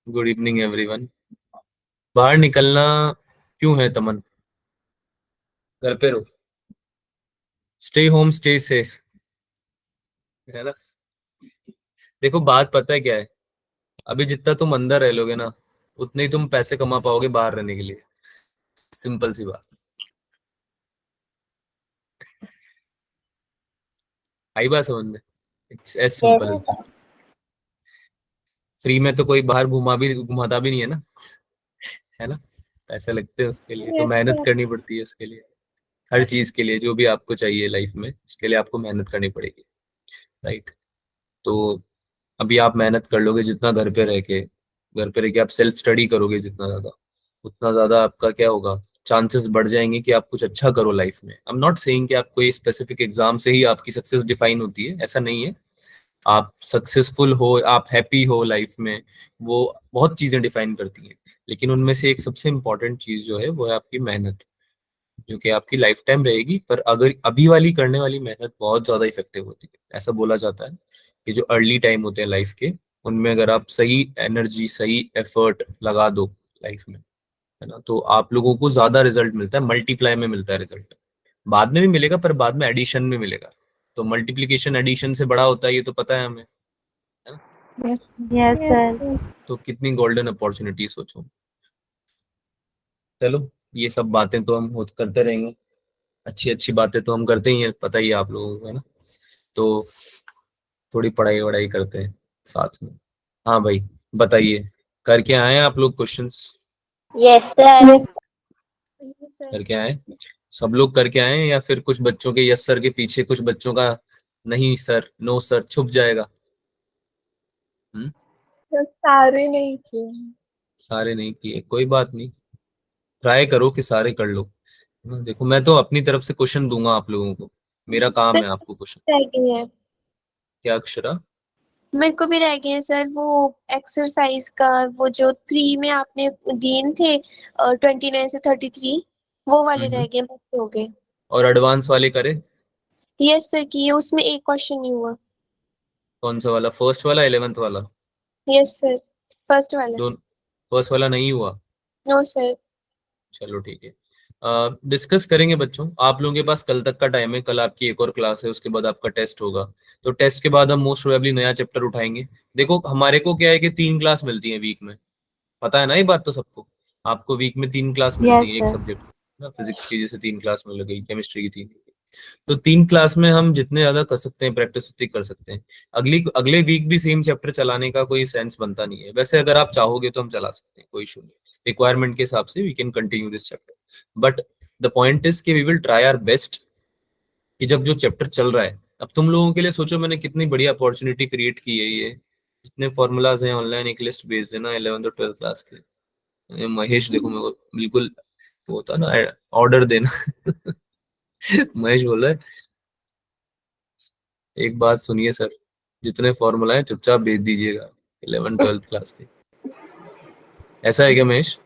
Good evening everyone. बाहर निकलना क्यों है तमन? घर पे रहो, स्टे होम स्टे सेफ, है ना। देखो बात पता है क्या है, अभी जितना तुम अंदर रह लोगे ना, उतने ही तुम पैसे कमा पाओगे बाहर रहने के लिए। सिंपल सी बात। आई बात समझ में? It's as simple as yes. That. Free में तो कोई बाहर घुमाता भी नहीं है ना, है ना। पैसे लगते हैं उसके लिए, तो यस मेहनत सर। करनी पड़ती है उसके लिए। हर चीज के लिए जो भी आपको चाहिए लाइफ में, उसके लिए आपको मेहनत करनी पड़ेगी। राइट। तो अभी आप मेहनत कर लोगे जितना घर पे रह के आप सेल्फ स्टडी करोगे जितना ज्यादा, उतना ज्यादा आपका क्या होगा, चांसेस बढ़ जाएंगे कि आप कुछ अच्छा करो लाइफ में। आई एम नॉट सेइंग कि आप कोई स्पेसिफिक एग्जाम से ही आपकी सक्सेस डिफाइन होती है, ऐसा नहीं है। आप सक्सेसफुल हो, आप हैप्पी हो लाइफ में, वो बहुत चीजें डिफाइन करती हैं। लेकिन उनमें से एक सबसे इंपॉर्टेंट चीज जो है वो है आपकी मेहनत, जो कि आपकी लाइफ टाइम रहेगी। पर अगर अभी वाली करने वाली मेहनत बहुत ज्यादा इफेक्टिव होती है, ऐसा बोला जाता है कि जो अर्ली टाइम होते हैं लाइफ के, उनमें अगर आप सही एनर्जी सही एफर्ट लगा दो लाइफ में, है ना, तो आप लोगों को ज्यादा रिजल्ट मिलता है, मल्टीप्लाई में मिलता है रिजल्ट। बाद में भी मिलेगा पर बाद में एडिशन में मिलेगा। तो मल्टीप्लीकेशन एडिशन से बड़ा होता है, ये तो पता है हमें, है ना। Yes sir. तो कितनी गोल्डन अपॉर्चुनिटी सोचो। चलो, ये सब बातें तो हम करते रहेंगे। अच्छी अच्छी बातें तो हम करते ही हैं, पता ही है आप लोगों को, है ना। तो थोड़ी पढ़ाई वढ़ाई करते हैं साथ में। हाँ भाई, बताइए, करके आए हैं आप लोग questions? Yes sir. Yes sir. करके आए हैं? सब लोग करके आए हैं या फिर कुछ बच्चों के यस सर के पीछे कुछ बच्चों का नहीं सर, नो सर छुप जाएगा? हम्म। सारे नहीं किए। सारे नहीं किए, कोई बात नहीं। ट्राई करो कि सारे कर लो, है ना। देखो मैं तो अपनी तरफ से क्वेश्चन दूंगा आप लोगों को, मेरा काम सर है आपको क्वेश्चन। रह गई है। क्या अक्षरा? मेरे को भी रह गए हैं सर वो एक्सरसाइज का, वो जो 3 में आपने दिए थे, 29 से 33, वो वाले रह हम्म। गए, बाकी हो गए। और एडवांस वाले करे? यस सर किए, उसमें एक क्वेश्चन नहीं हुआ। कौन सा वाला, फर्स्ट वाला 11th वाला? यस सर, फर्स्ट वाला। दोनों? फर्स्ट वाला नहीं हुआ? No sir. चलो ठीक है। डिस्कस करेंगे बच्चों, आप लोगों के पास कल तक का टाइम है, कल आपकी एक और क्लास है, उसके बाद आपका टेस्ट होगा। तो टेस्ट के बाद हम मोस्ट प्रोबेबली नया चैप्टर उठाएंगे। देखो हमारे को क्या है कि 3 क्लास मिलती है वीक में, पता है ना ये बात तो सबको। आपको वीक में 3 क्लास मिलती यस है एक सर। सब्जेक्ट ना, फिजिक्स की जैसे 3 क्लास मिल गई, केमिस्ट्री की 3। तो 3 क्लास में हम जितने ज्यादा कर सकते हैं प्रैक्टिस उतनी कर सकते हैं। अगली अगले वीक भी सेम चैप्टर चलाने का कोई सेंस बनता नहीं है। वैसे अगर आप चाहोगे तो हम चला सकते हैं, कोई इशू नहीं। रिक्वायरमेंट के हिसाब से we can continue this chapter. But the point is कि we will try our best कि जब जो चैप्टर चल रहा है, अब तुम लोगों के लिए सोचो मैंने कितनी बड़ी अपॉर्चुनिटी क्रिएट की है ये। जितने फॉर्मूलाज हैं ऑनलाइन एक लिस्ट भेज देना 11th और 12th क्लास के। महेश देखो मेरे को बिल्कुल वो होता है ना, ऑर्डर देना। महेश बोल रहा है, एक बात सुनिए सर, जितने फॉर्मूला है चुपचाप भेज दीजिएगा 11th 12th क्लास के। ऐसा है क्या महेश?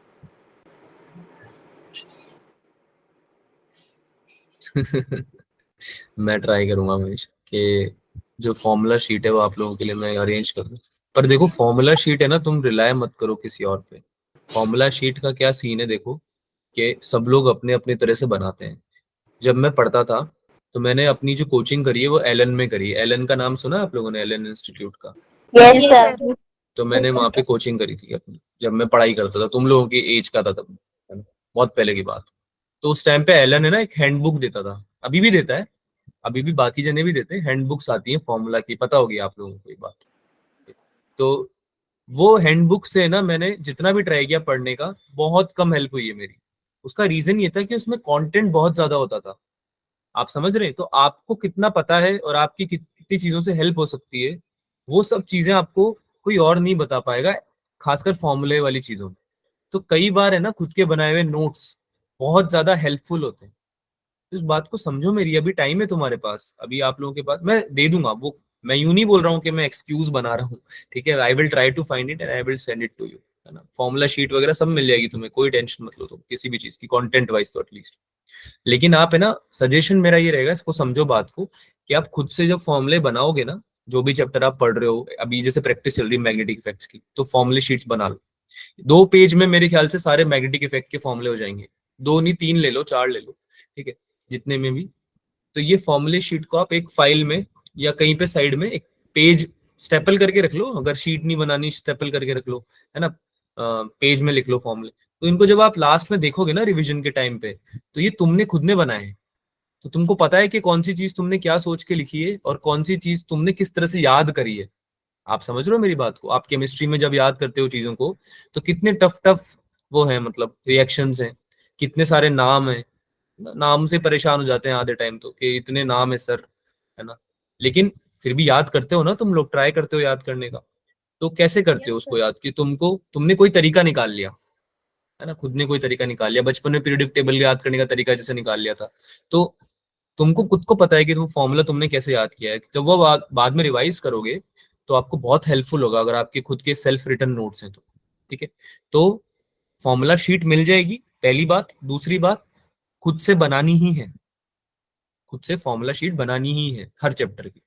मैं ट्राई करूंगा महेश कि जो फॉर्मूला शीट है वो आप लोगों के लिए मैं अरेंज कर दूं। पर देखो फॉर्मूला शीट है ना, तुम रिलाय मत करो किसी और पे। फॉर्मूला शीट का क्या सीन है देखो, कि सब लोग अपने अपने तरह से बनाते हैं। जब मैं पढ़ता था तो मैंने अपनी जो कोचिंग करी है वो एलन में करी है। एलन का नाम सुना है आप लोगों ने, एलन इंस्टीट्यूट का? Yes sir. तो मैंने वहां पे कोचिंग करी थी अपनी, जब मैं पढ़ाई करता था, तुम लोगों की एज का था तब, है ना? बहुत पहले की बात। तो उस टाइम पे एलन है ना एक हैंडबुक देता था, अभी भी देता है, अभी भी बाकी जने भी देते हैं, हैंडबुक्स आती हैं फॉर्मूला की, पता होगी आप लोगों को ये बात। तो वो हैंडबुक से ना मैंने जितना भी ट्राई किया पढ़ने का, बहुत कम हेल्प हुई है मेरी। उसका रीजन ये था कि उसमें कंटेंट बहुत ज्यादा होता था। आप समझ रहे हैं? तो आपको कितना पता है और आपकी कितनी चीजों से हेल्प हो सकती है, वो सब चीजें आपको कोई और नहीं बता पाएगा, खासकर फॉर्मूले वाली चीजों में। तो कई बार है ना, खुद के बनाए हुए नोट्स बहुत ज्यादा हेल्पफुल होते हैं। इस बात को समझो मेरी, अभी टाइम है तुम्हारे पास, अभी आप लोगों के पास मैं दे दूंगा वो। मैं यूं नहीं बोल रहा हूँ कि मैं एक्सक्यूज बना रहा हूँ, ठीक है। I will try to find it and I will send it to you, है ना। फॉर्मूला शीट वगैरह सब मिल जाएगी तुम्हें, कोई टेंशन मत लो तुम किसी भी चीज की, कंटेंट वाइज तो एटलीस्ट। लेकिन आप है ना, सजेशन मेरा ये रहेगा, इसको समझो बात को, कि आप खुद से जब फॉर्मूले बनाओगे ना, जो भी चैप्टर आप पढ़ रहे हो अभी, जैसे प्रैक्टिस चल रही है मैग्नेटिक इफेक्ट्स की, तो फॉर्मूले शीट्स बना लो। 2 पेज में मेरे ख्याल से सारे मैग्नेटिक इफेक्ट के फॉर्मूले हो जाएंगे। 2 नहीं, 3 ले लो, 4 ले लो, ठीक है, जितने में भी। तो ये फॉर्मूले शीट को आप एक फाइल में या कहीं पे साइड में एक पेज स्टेपल करके रख लो, अगर शीट नहीं बनानी स्टेपल करके रख लो, है ना। पेज में लिख लो फॉर्मूले। तो इनको जब आप लास्ट में देखोगे ना रिवीजन के टाइम पे, तो ये तुमने खुद ने बनाए हैं। तो तुमको पता है कि कौन सी चीज तुमने क्या सोच के लिखी है और कौन सी चीज तुमने किस तरह से याद करी है। आप समझ रहे हो मेरी बात को? आप केमिस्ट्री में जब याद करते हो चीजों को, तो कितने टफ टफ वो है, मतलब रिएक्शंस हैं, कितने सारे नाम हैं। नाम से परेशान हो जाते हैं आधे टाइम तो, कि इतने नाम है सर, है ना। लेकिन फिर भी याद करते हो ना तुम लोग, ट्राई करते हो याद करने का। तो कैसे करते हो यस उसको सर। याद, कि तुमने कोई तरीका निकाल लिया, है ना, खुद ने कोई तरीका निकाल लिया, बचपन में पीरियोडिक टेबल याद करने का तरीका जैसे निकाल लिया था। तो तुमको खुद को पता है कि वो फॉर्मूला तुमने कैसे याद किया है। जब वो बाद में रिवाइज करोगे, तो आपको बहुत हेल्पफुल होगा, अगर आपके खुद के सेल्फ रिटन नोट्स हैं तो। ठीक है, तो फॉर्मूला शीट मिल जाएगी, पहली बात। दूसरी बात, खुद से बनानी ही है, खुद से फॉर्मूला शीट बनानी ही है हर चैप्टर की।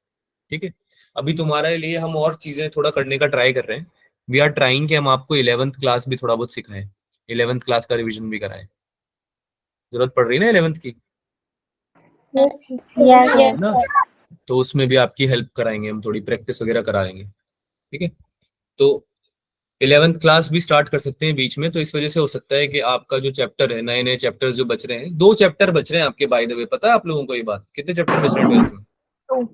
ठीक है, अभी तुम्हारे लिए हम और चीजें थोड़ा करने का ट्राई कर रहे हैं। वी आर ट्राइंग कि हम आपको 11th क्लास भी थोड़ा बहुत सिखाएं, 11th क्लास का रिवीजन भी कराएं। जरूरत पड़ रही है ना 11th की, यस है यस ना। सर। तो उसमें भी आपकी हेल्प कराएंगे हम, थोड़ी प्रैक्टिस वगैरह कराएंगे। ठीक है, तो 11th क्लास भी स्टार्ट कर सकते हैं बीच में, तो इस वजह से हो सकता है कि आपका जो चैप्टर है, नए नए चैप्टर्स जो बच रहे हैं, 2 चैप्टर बच रहे हैं आपके, बाय द वे। पता है आप लोगों को ये बात? कितने चैप्टर बच रहे हैं 12th में?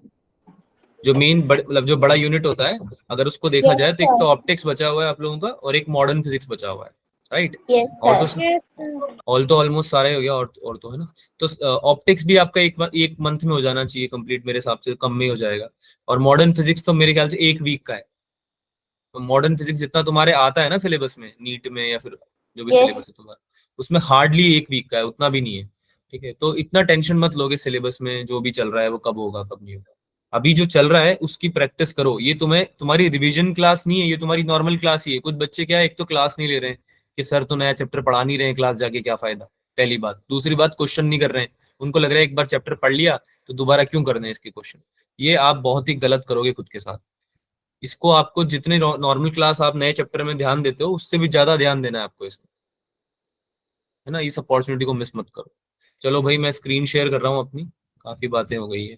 जो मेन मतलब जो बड़ा यूनिट होता है, अगर उसको देखा यस जाए, तो एक तो सर। ऑप्टिक्स बचा हुआ है आप लोगों का, और एक मॉडर्न फिजिक्स बचा हुआ है, राइट। यस और सर। तो ऑल तो ऑलमोस्ट सारे हो गया, और तो है ना। तो ऑप्टिक्स भी आपका एक मंथ में हो जाना चाहिए कंप्लीट, मेरे हिसाब से कम में ही हो जाएगा। और मॉडर्न फिजिक्स तो मेरे ख्याल से 1 वीक का है। तो मॉडर्न फिजिक्स जितना तुम्हारे आता है ना सिलेबस में, नीट में या फिर जो भी यस। सिलेबस है तुम्हारा, उसमें हार्डली 1 वीक का है, उतना भी नहीं है। ठीक है, तो इतना टेंशन मत लोगे सिलेबस में, जो भी चल रहा है वो कब होगा कब नहीं होगा। अभी जो चल रहा है उसकी प्रैक्टिस करो। ये तुम्हें तुम्हारी रिवीजन क्लास नहीं है, ये तुम्हारी नॉर्मल क्लास ही है। कुछ बच्चे क्या है, एक तो क्लास नहीं ले रहे हैं कि सर तो नया चैप्टर पढ़ा नहीं रहे हैं, क्लास जाके क्या फायदा। पहली बात। दूसरी बात, क्वेश्चन नहीं कर रहे हैं। उनको लग रहा है एक बार चैप्टर पढ़ लिया तो दोबारा क्यों करने हैं इसके क्वेश्चन। ये आप बहुत ही गलत करोगे खुद के साथ। इसको आपको जितने नॉर्मल क्लास आप नए चैप्टर में ध्यान देते हो, उससे भी ज्यादा ध्यान देना है आपको इसमें, है ना। इस अपॉर्चुनिटी को मिस मत करो। चलो भाई, मैं स्क्रीन शेयर कर रहा हूँ अपनी। काफी बातें हो गई है,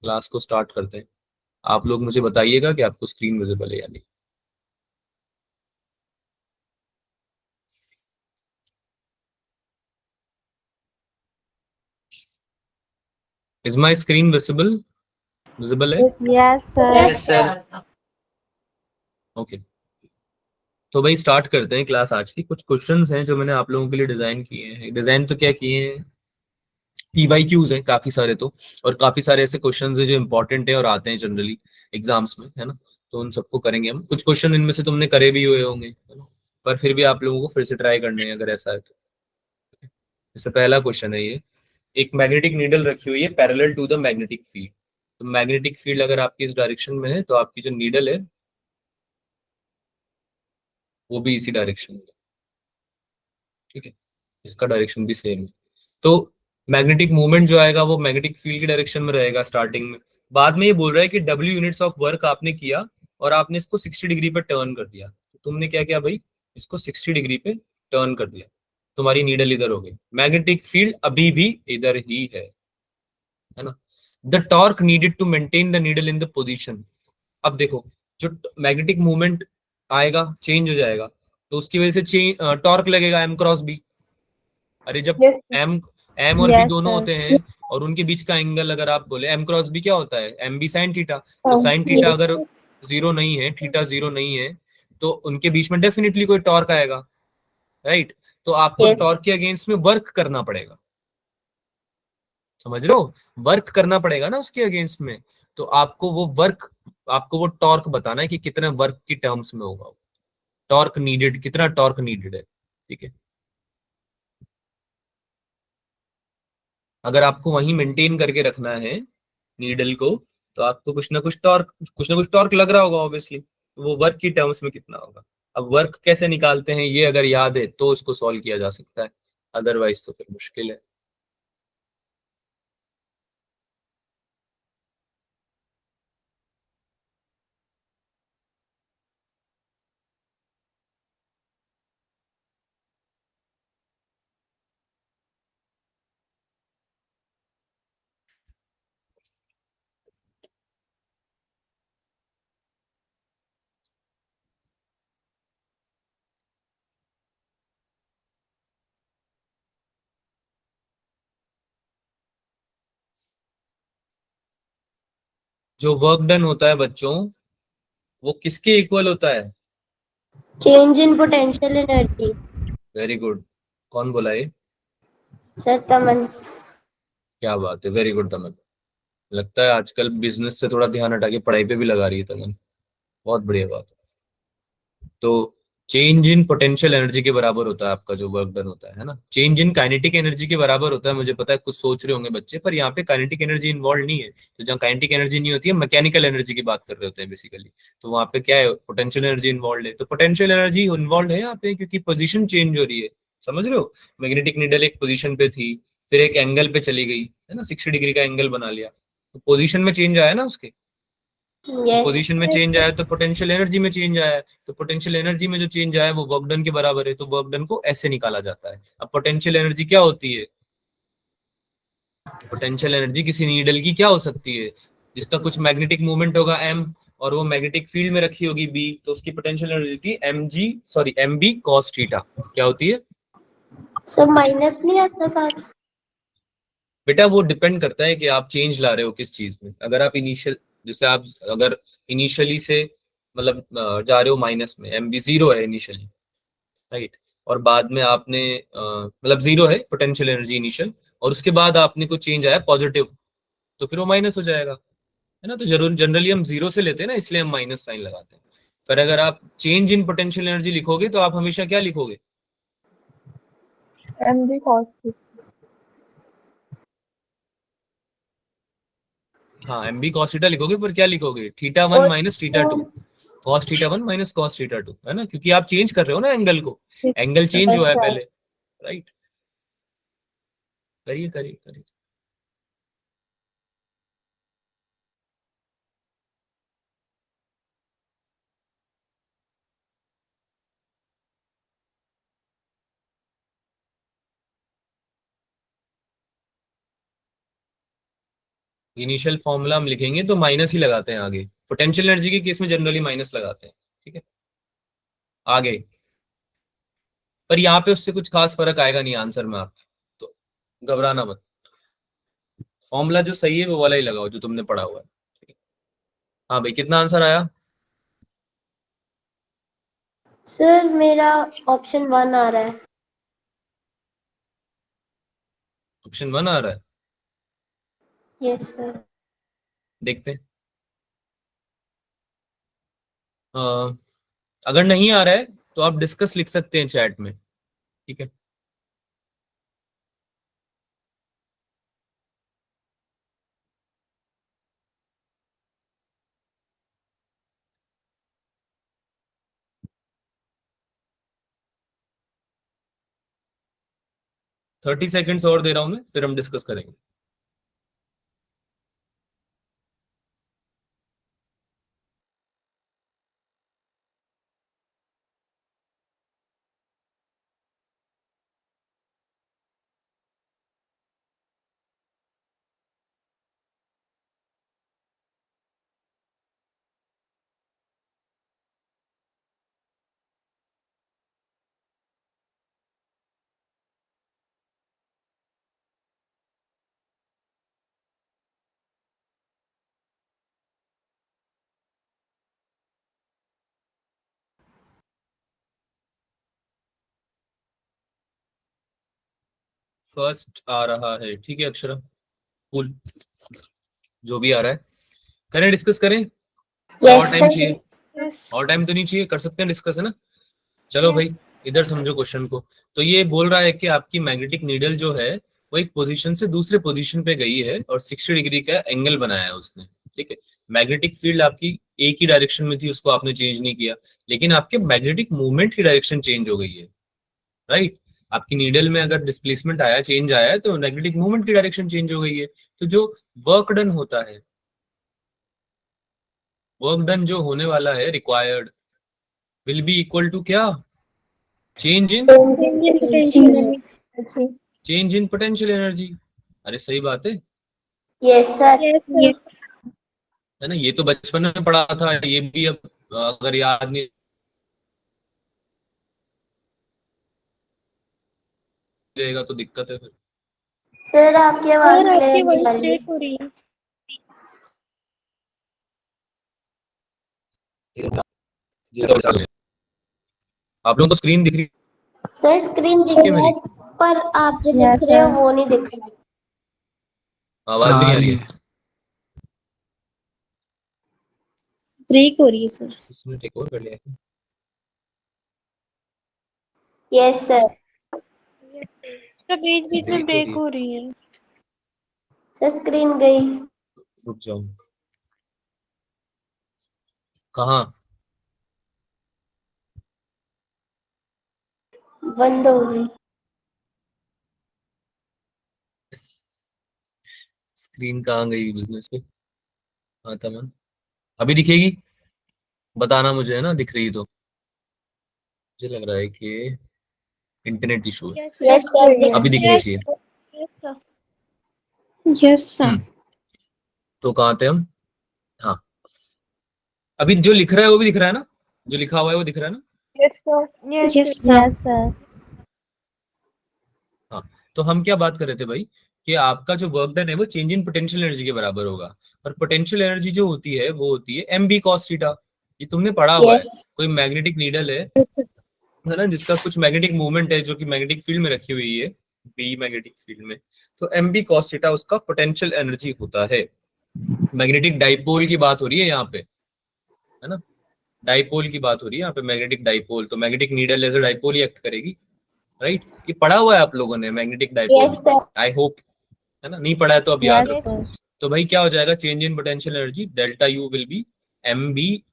क्लास को स्टार्ट करते हैं। आप लोग मुझे बताइएगा कि आपको स्क्रीन विजिबल है या नहीं। Is my screen visible? Visible है? Yes sir. Yes sir. Okay, तो भाई स्टार्ट करते हैं क्लास आज की। कुछ क्वेश्चंस हैं जो मैंने आप लोगों के लिए डिजाइन किए हैं। डिजाइन तो क्या किए हैं, पीवाईक्यूज हैं काफी सारे तो। और काफी सारे ऐसे क्वेश्चंस हैं जो इंपॉर्टेंट है और आते हैं जनरली एग्जाम्स में, है ना। तो उन सबको करेंगे हम। कुछ क्वेश्चन इनमें से तुमने करे भी हुए होंगे, है ना? पर फिर भी आप लोगों को फिर से ट्राई करने हैं, अगर ऐसा है तो। जैसे पहला क्वेश्चन है ये। एक मैग्नेटिक नीडल रखी हुई है parallel to the magnetic field. तो मैग्नेटिक फील्ड अगर आपकी इस डायरेक्शन में है, तो आपकी जो नीडल है वो भी इसी डायरेक्शन में। ठीक है, इसका डायरेक्शन भी सेम है। तो मैग्नेटिक मूवमेंट जो आएगा वो मैग्नेटिक फील्ड की डायरेक्शन में रहेगा स्टार्टिंग में। बाद में ये बोल रहा है कि डब्ल्यू यूनिट्स ऑफ वर्क आपने किया, और आपने इसको 60 डिग्री पे टर्न कर दिया। तो तुमने क्या किया भाई, इसको 60 डिग्री पे टर्न कर दिया। तुम्हारी नीडल इधर हो गई, मैग्नेटिक फील्ड अभी भी इधर ही है ना। The torque needed to maintain the needle in the position. अब देखो, जो मैग्नेटिक मूवमेंट आएगा चेंज हो जाएगा, तो उसकी वजह से चेंज टॉर्क लगेगा एम क्रॉस बी। अरे जब यस। एम एम और बी यस दोनों सर। होते हैं, और उनके बीच का एंगल अगर आप बोले, एम क्रॉस बी क्या होता है, एम बी साइन थीटा। तो साइन थीटा यस। अगर जीरो नहीं है, थीटा जीरो नहीं है, तो उनके बीच में डेफिनेटली कोई टॉर्क आएगा, राइट। तो आपको यस। टॉर्क के अगेंस्ट में वर्क करना पड़ेगा, समझ रहे हो। वर्क करना पड़ेगा ना उसके अगेंस्ट में। तो आपको वो वर्क, आपको वो टॉर्क बताना है कि कितने वर्क की टर्म्स में होगा। टॉर्क नीडेड, कितना टॉर्क नीडेड है। ठीक है, अगर आपको वहीं मेंटेन करके रखना है नीडल को, तो आपको कुछ ना कुछ टॉर्क लग रहा होगा ऑब्वियसली। वो वर्क की टर्म्स में कितना होगा। अब वर्क कैसे निकालते हैं ये अगर याद है तो उसको सॉल्व किया जा सकता है, अदरवाइज तो फिर मुश्किल है। जो वर्क डन होता है बच्चों, वो किसके इक्वल होता है? Change in potential energy. Very good. कौन बोला ये? सर तमन। क्या बात है, वेरी गुड तमन। लगता है आजकल बिजनेस से थोड़ा ध्यान हटा के पढ़ाई पे भी लगा रही है तमन। बहुत बढ़िया बात है। तो चेंज इन पोटेंशियल एनर्जी के बराबर होता है आपका जो वर्क डन होता है ना। चेंज इन काइनेटिक एनर्जी के बराबर होता है। मुझे पता है कुछ सोच रहे होंगे बच्चे, पर यहाँ पे काइनेटिक एनर्जी इन्वॉल्व नहीं है। तो जहाँ काइनेटिक एनर्जी नहीं होती है, मैकेनिकल एनर्जी की बात कर रहे होते हैं बेसिकली। तो वहाँ पे क्या है, पोटेंशियल एनर्जी इन्वॉल्व है। तो पोटेंशियल एनर्जी इन्वॉल्व है यहाँ पे क्योंकि पोजीशन चेंज हो रही है। समझ रहे हो? मैग्नेटिक नीडल एक पोजीशन पे थी, फिर एक एंगल पे चली गई है ना, 60 डिग्री का एंगल बना लिया, तो पोजीशन में चेंज आया ना उसके। तो यस। पोजीशन में चेंज आया तो पोटेंशियल एनर्जी में चेंज आया है। तो पोटेंशियल एनर्जी में जो चेंज आया है वो वर्क डन के बराबर है। तो वर्क डन को ऐसे निकाला जाता है। अब पोटेंशियल एनर्जी क्या होती है? पोटेंशियल एनर्जी किसी नीडल की क्या हो सकती है? जिसका कुछ मैग्नेटिक मूवमेंट होगा एम, और वो मैग्नेटिक फील्ड में रखी होगी बी, तो उसकी पोटेंशियल एनर्जी थी M G, sorry M B cos theta. क्या होती है सर माइनस नहीं आता साथ? बेटा? वो डिपेंड करता है कि आप चेंज ला रहे हो किस चीज में। अगर आप इनिशियल, जैसे आप अगर इनिशियली से मतलब जा रहे हो माइनस में, एम बी जीरो है इनिशियली, राइट, और बाद में आपने मतलब जीरो है पोटेंशियल एनर्जी इनिशियल, और उसके बाद आपने कुछ चेंज आया पॉजिटिव, तो फिर वो माइनस हो जाएगा, है ना। तो जरूर जनरली हम जीरो से लेते हैं ना, इसलिए हम माइनस साइन लगाते हैं। पर अगर आप चेंज इन पोटेंशियल एनर्जी लिखोगे तो आप हमेशा क्या लिखोगे? M B cos. हाँ, एम बी कॉस थीटा लिखोगे, पर क्या लिखोगे? थीटा वन और minus theta two, cos theta one minus cos theta two, है ना, क्योंकि आप चेंज कर रहे हो ना एंगल को। एंगल चेंज यस हुआ है सर। पहले, राइट। करिए करिए करिए। इनिशियल फॉर्मूला हम लिखेंगे तो माइनस ही लगाते हैं आगे। पोटेंशियल एनर्जी के केस में जनरली माइनस लगाते हैं, ठीक है, आगे। पर यहाँ पे उससे कुछ खास फर्क आएगा नहीं आंसर में आपके, तो घबराना मत। फॉर्मूला जो सही है वो वाला ही लगाओ जो तुमने पढ़ा हुआ है, ठीक है? हाँ भाई, कितना आंसर आया? सर मेरा ऑप्शन 1 आ रहा है। ऑप्शन वन आ रहा है। Yes sir. देखते हैं। अगर नहीं आ रहा है तो आप डिस्कस लिख सकते हैं चैट में, ठीक है। थर्टी सेकेंड्स और दे रहा हूं मैं, फिर हम डिस्कस करेंगे। 1 आ रहा है, ठीक है अक्षरा, कूल, जो भी आ रहा है करें, डिस्कस करें या और यस टाइम सर। चाहिए? और टाइम तो नहीं चाहिए, कर सकते हैं डिस्कस, है ना। चलो भाई, यस। इधर समझो क्वेश्चन को। तो ये बोल रहा है कि आपकी मैग्नेटिक नीडल जो है वो एक पोजीशन से दूसरे पोजीशन पे गई है और 60 डिग्री का एंगल बनाया है उसने, ठीक है। मैग्नेटिक फील्ड आपकी एक ही डायरेक्शन में थी, उसको आपने चेंज नहीं किया, लेकिन आपके मैग्नेटिक मूवमेंट की डायरेक्शन चेंज हो गई है, राइट। आपकी नीडल में अगर डिस्प्लेसमेंट आया, चेंज आया है, तो मैग्नेटिक मूवमेंट की डायरेक्शन चेंज हो गई है। तो जो वर्क डन होता है, वर्क डन जो होने वाला है required, will be equal to क्या? Change in, change in potential energy. अरे सही बात यस सर। है ना। ये तो बचपन में पढ़ा था, ये भी अब अगर याद नहीं रहेगा तो दिक्कत है फिर। सर आपकी आवाज क्लियर नहीं आ रही। आप लोगों को स्क्रीन दिख रही सर स्क्रीन दिख है रहा है मेरी? पर आप जो Yes, लिख रहे हो sir. वो नहीं दिख रहा। आवाज भी नहीं आ रही है? ब्रेक हो रही है सर। उसने टेक ओवर कर लिया है। Yes sir. तो बीच बीच में ब्रेक ब्रेक हो रही है। सर स्क्रीन गई। रुक जाओ, कहाँ? बंद हो गई। स्क्रीन कहाँ गई बिजनेस पे? हाँ था मैम, अभी दिखेगी? बताना मुझे, है ना, दिख रही तो। मुझे लग रहा है कि इंटरनेट इशू है। यस सर अभी दिखनी चाहिए। Yes sir. तो कहाँ थे हम? हाँ, अभी जो लिख रहा है वो भी दिख रहा है ना? जो लिखा हुआ है वो दिख रहा है ना? Yes sir. हाँ, तो हम क्या बात कर रहे थे भाई, कि आपका जो वर्क डन है वो चेंज इन पोटेंशियल एनर्जी के बराबर होगा। और पोटेंशियल एनर्जी जो होती है वो होती है एम बी कॉस थीटा। ये तुमने पढ़ा हुआ है। यस कोई मैग्नेटिक नीडल है ना, जिसका कुछ मैग्नेटिक मूवमेंट है जो कि मैग्नेटिक फील्ड में रखी हुई है, बी मैग्नेटिक फील्ड में, तो एम बी कॉस थीटा उसका पोटेंशियल एनर्जी होता है। मैग्नेटिक डाइपोल की बात हो रही है यहाँ पे, है ना? डाइपोल की बात हो रही है यहाँ पे, मैग्नेटिक डाइपोल, तो magnetic needle as a dipole ही एक्ट करेगी, राइट? ये पढ़ा हुआ है आप लोगों ने magnetic dipole, yes sir. I hope, है ना? नहीं पढ़ा है तो अब याद यस रखो। सर। तो भाई क्या हो जाएगा, change in potential energy delta U will be M B.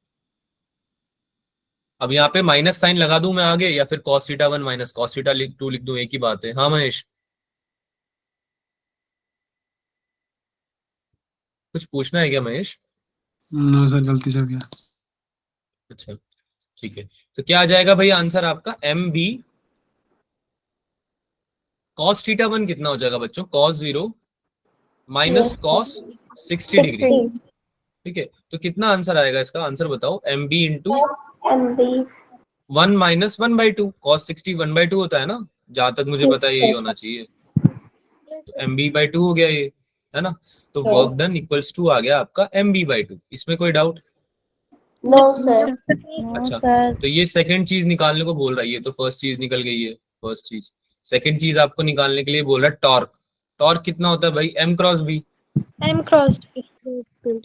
अब यहाँ पे माइनस साइन लगा दूं मैं आगे, या फिर cos theta 1 minus cos theta 2 लिख दूं, एक ही बात है। हाँ महेश, कुछ पूछना है क्या महेश? नो सर, गलती से हो गया। अच्छा, ठीक है। तो क्या आ जाएगा भाई आंसर आपका, एम बी cos थीटा 1 कितना हो जाएगा बच्चों, cos 0 minus yes cos 60 degree. 60 ठीक है, तो कितना आंसर आएगा इसका, आंसर बताओ। M B into MB 1 minus 1/2, cos 60 1/2 होता है ना, जहां तक मुझे यस पता है यही होना सर। चाहिए। तो एम बी बाई टू हो गया ये, है ना? तो work is done equals to आ गया आपका एम बी बाई टू। इसमें कोई डाउट? No sir. अच्छा, तो ये सेकंड चीज निकालने को बोल रहा है, ये तो फर्स्ट चीज निकल गई है, फर्स्ट चीज। सेकंड चीज आपको निकालने के लिए बोल रहा है टॉर्क। टॉर्क कितना होता है भाई, M cross B, M cross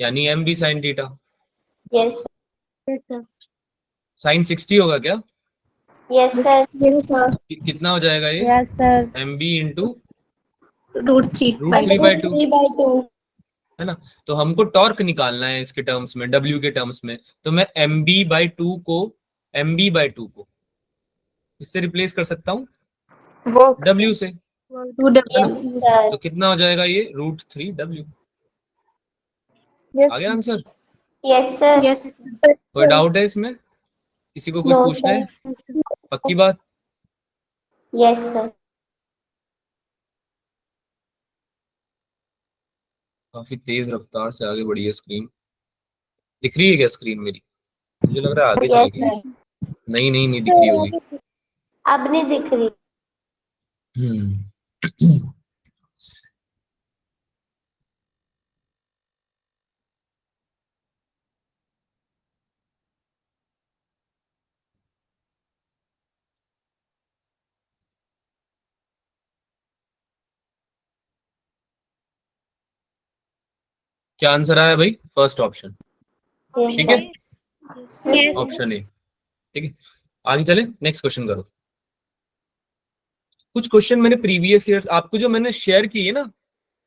यानी M B sine theta. Yes sine 60 होगा क्या? Yes sir. Yes sir. कितना हो जाएगा ये, yes sir. M B into √3 root three by two, 3/2 है ना? तो हमको टॉर्क निकालना है इसके टर्म्स में, डब्ल्यू के टर्म्स में। तो मैं एम बी बाई टू को, एम बी बाई टू को इससे रिप्लेस कर सकता हूँ वर्क डब्ल्यू से, टू है ना? Yes sir. तो कितना हो जाएगा ये, √3W। आ गया आंसर? Yes sir. यस कोई डाउट है इसमें? किसी को कुछ नो पूछना है? सर। पक्की बात? Yes sir. काफी तेज रफ्तार से आगे बढ़ी है स्क्रीन। दिख रही है क्या स्क्रीन मेरी? मुझे लग रहा है आगे चली यस गई। सर। नहीं नहीं, नहीं दिख रही होगी। अब नहीं दिख रही। हम्म। क्या आंसर आया भाई, फर्स्ट ऑप्शन, यस ठीक है, सर। Option A. ठीक है, आगे चले, नेक्स्ट क्वेश्चन करो। कुछ क्वेश्चन मैंने प्रीवियस ईयर आपको जो मैंने शेयर की है ना,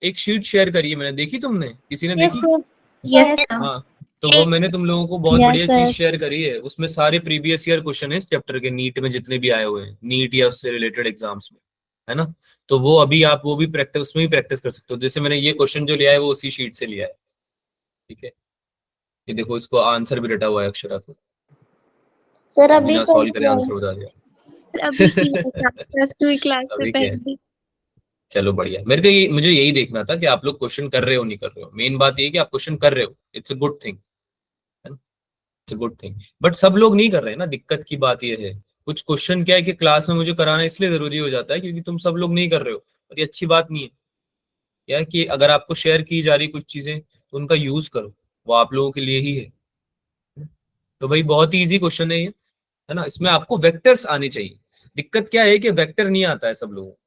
एक शीट शेयर करी है मैंने, देखी तुमने, किसी ने देखी? यस हाँ, तो वो मैंने तुम लोगों को बहुत Yes, बढ़िया चीज sir. शेयर करी है, उसमें सारे प्रीवियस ईयर क्वेश्चन है इस चैप्टर के, नीट में जितने भी आए हुए हैं, नीट या उससे रिलेटेड एग्जाम्स में, है ना? तो वो अभी आप वो भी प्रैक्टिस, उसमें भी प्रैक्टिस कर सकते हो। जैसे मैंने ये क्वेश्चन जो लिया है वो उसी शीट से लिया है, ठीक है? ये देखो, इसको आंसर भी रटा हुआ है अक्षरा को, सर अभी बिना कर सॉल्व करे दिया है। आंसर बता दिया। अभी की प्लस टू क्लास से अभी क्या है, पहले। चलो बढ़िया। मेरे को ये, मुझे यही देखना था कि आप लोग क्वेश्चन कर रहे हो नहीं कर रहे हो। मेन बात ये है कि आप क्वेश्चन कर रहे हो, इट्स अ गुड थिंग, है ना? It's a good thing, but सब लोग नहीं कर रहे हैं ना, दिक्कत की बात ये है। कुछ क्वेश्चन क्या है कि क्लास में मुझे कराना इसलिए जरूरी हो जाता है क्योंकि तुम सब लोग नहीं कर रहे हो, और ये अच्छी बात नहीं है। क्या है कि अगर आपको शेयर की जा रही कुछ चीजें तो उनका यूज करो, वो आप लोगों के लिए ही है। तो भाई बहुत ही इजी क्वेश्चन है ये, है ना। इसमें आपको वेक्टर्स आने चाहिए। दिक्कत क्या है कि वेक्टर नहीं आता है सब लोगों को।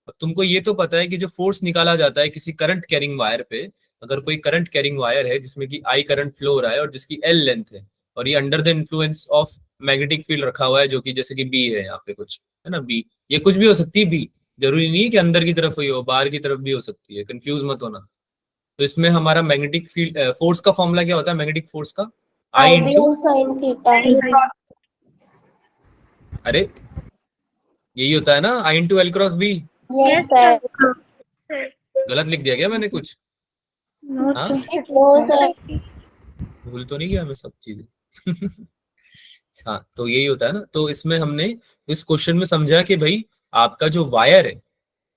अब तुमको ये तो पता है कि जो फोर्स निकाला जाता है किसी करंट कैरिंग वायर पे, अगर कोई करंट कैरिंग वायर है जिसमें कि आई करंट फ्लो हो रहा है और जिसकी एल लेंथ है, और ये under the influence of magnetic field रखा हुआ है जो कि जैसे कि बी है यहाँ पे कुछ, है ना, बी, ये कुछ भी हो सकती है बी, जरूरी नहीं है कि अंदर की तरफ हुई हो, बाहर की तरफ भी हो सकती है, कंफ्यूज मत होना। तो इसमें हमारा मैग्नेटिक फील्ड फोर्स का फॉर्मूला क्या होता है मैग्नेटिक फोर्स का? I I B into, and sin theta. अरे यही होता है ना, I into L cross B. Yes, sir. गलत लिख दिया क्या मैंने कुछ? नो हाँ, सर। No, sir. भूल तो नहीं गया मैं सब चीजें? हाँ, तो यही होता है ना। तो इसमें हमने इस क्वेश्चन में समझा कि भाई आपका जो वायर है,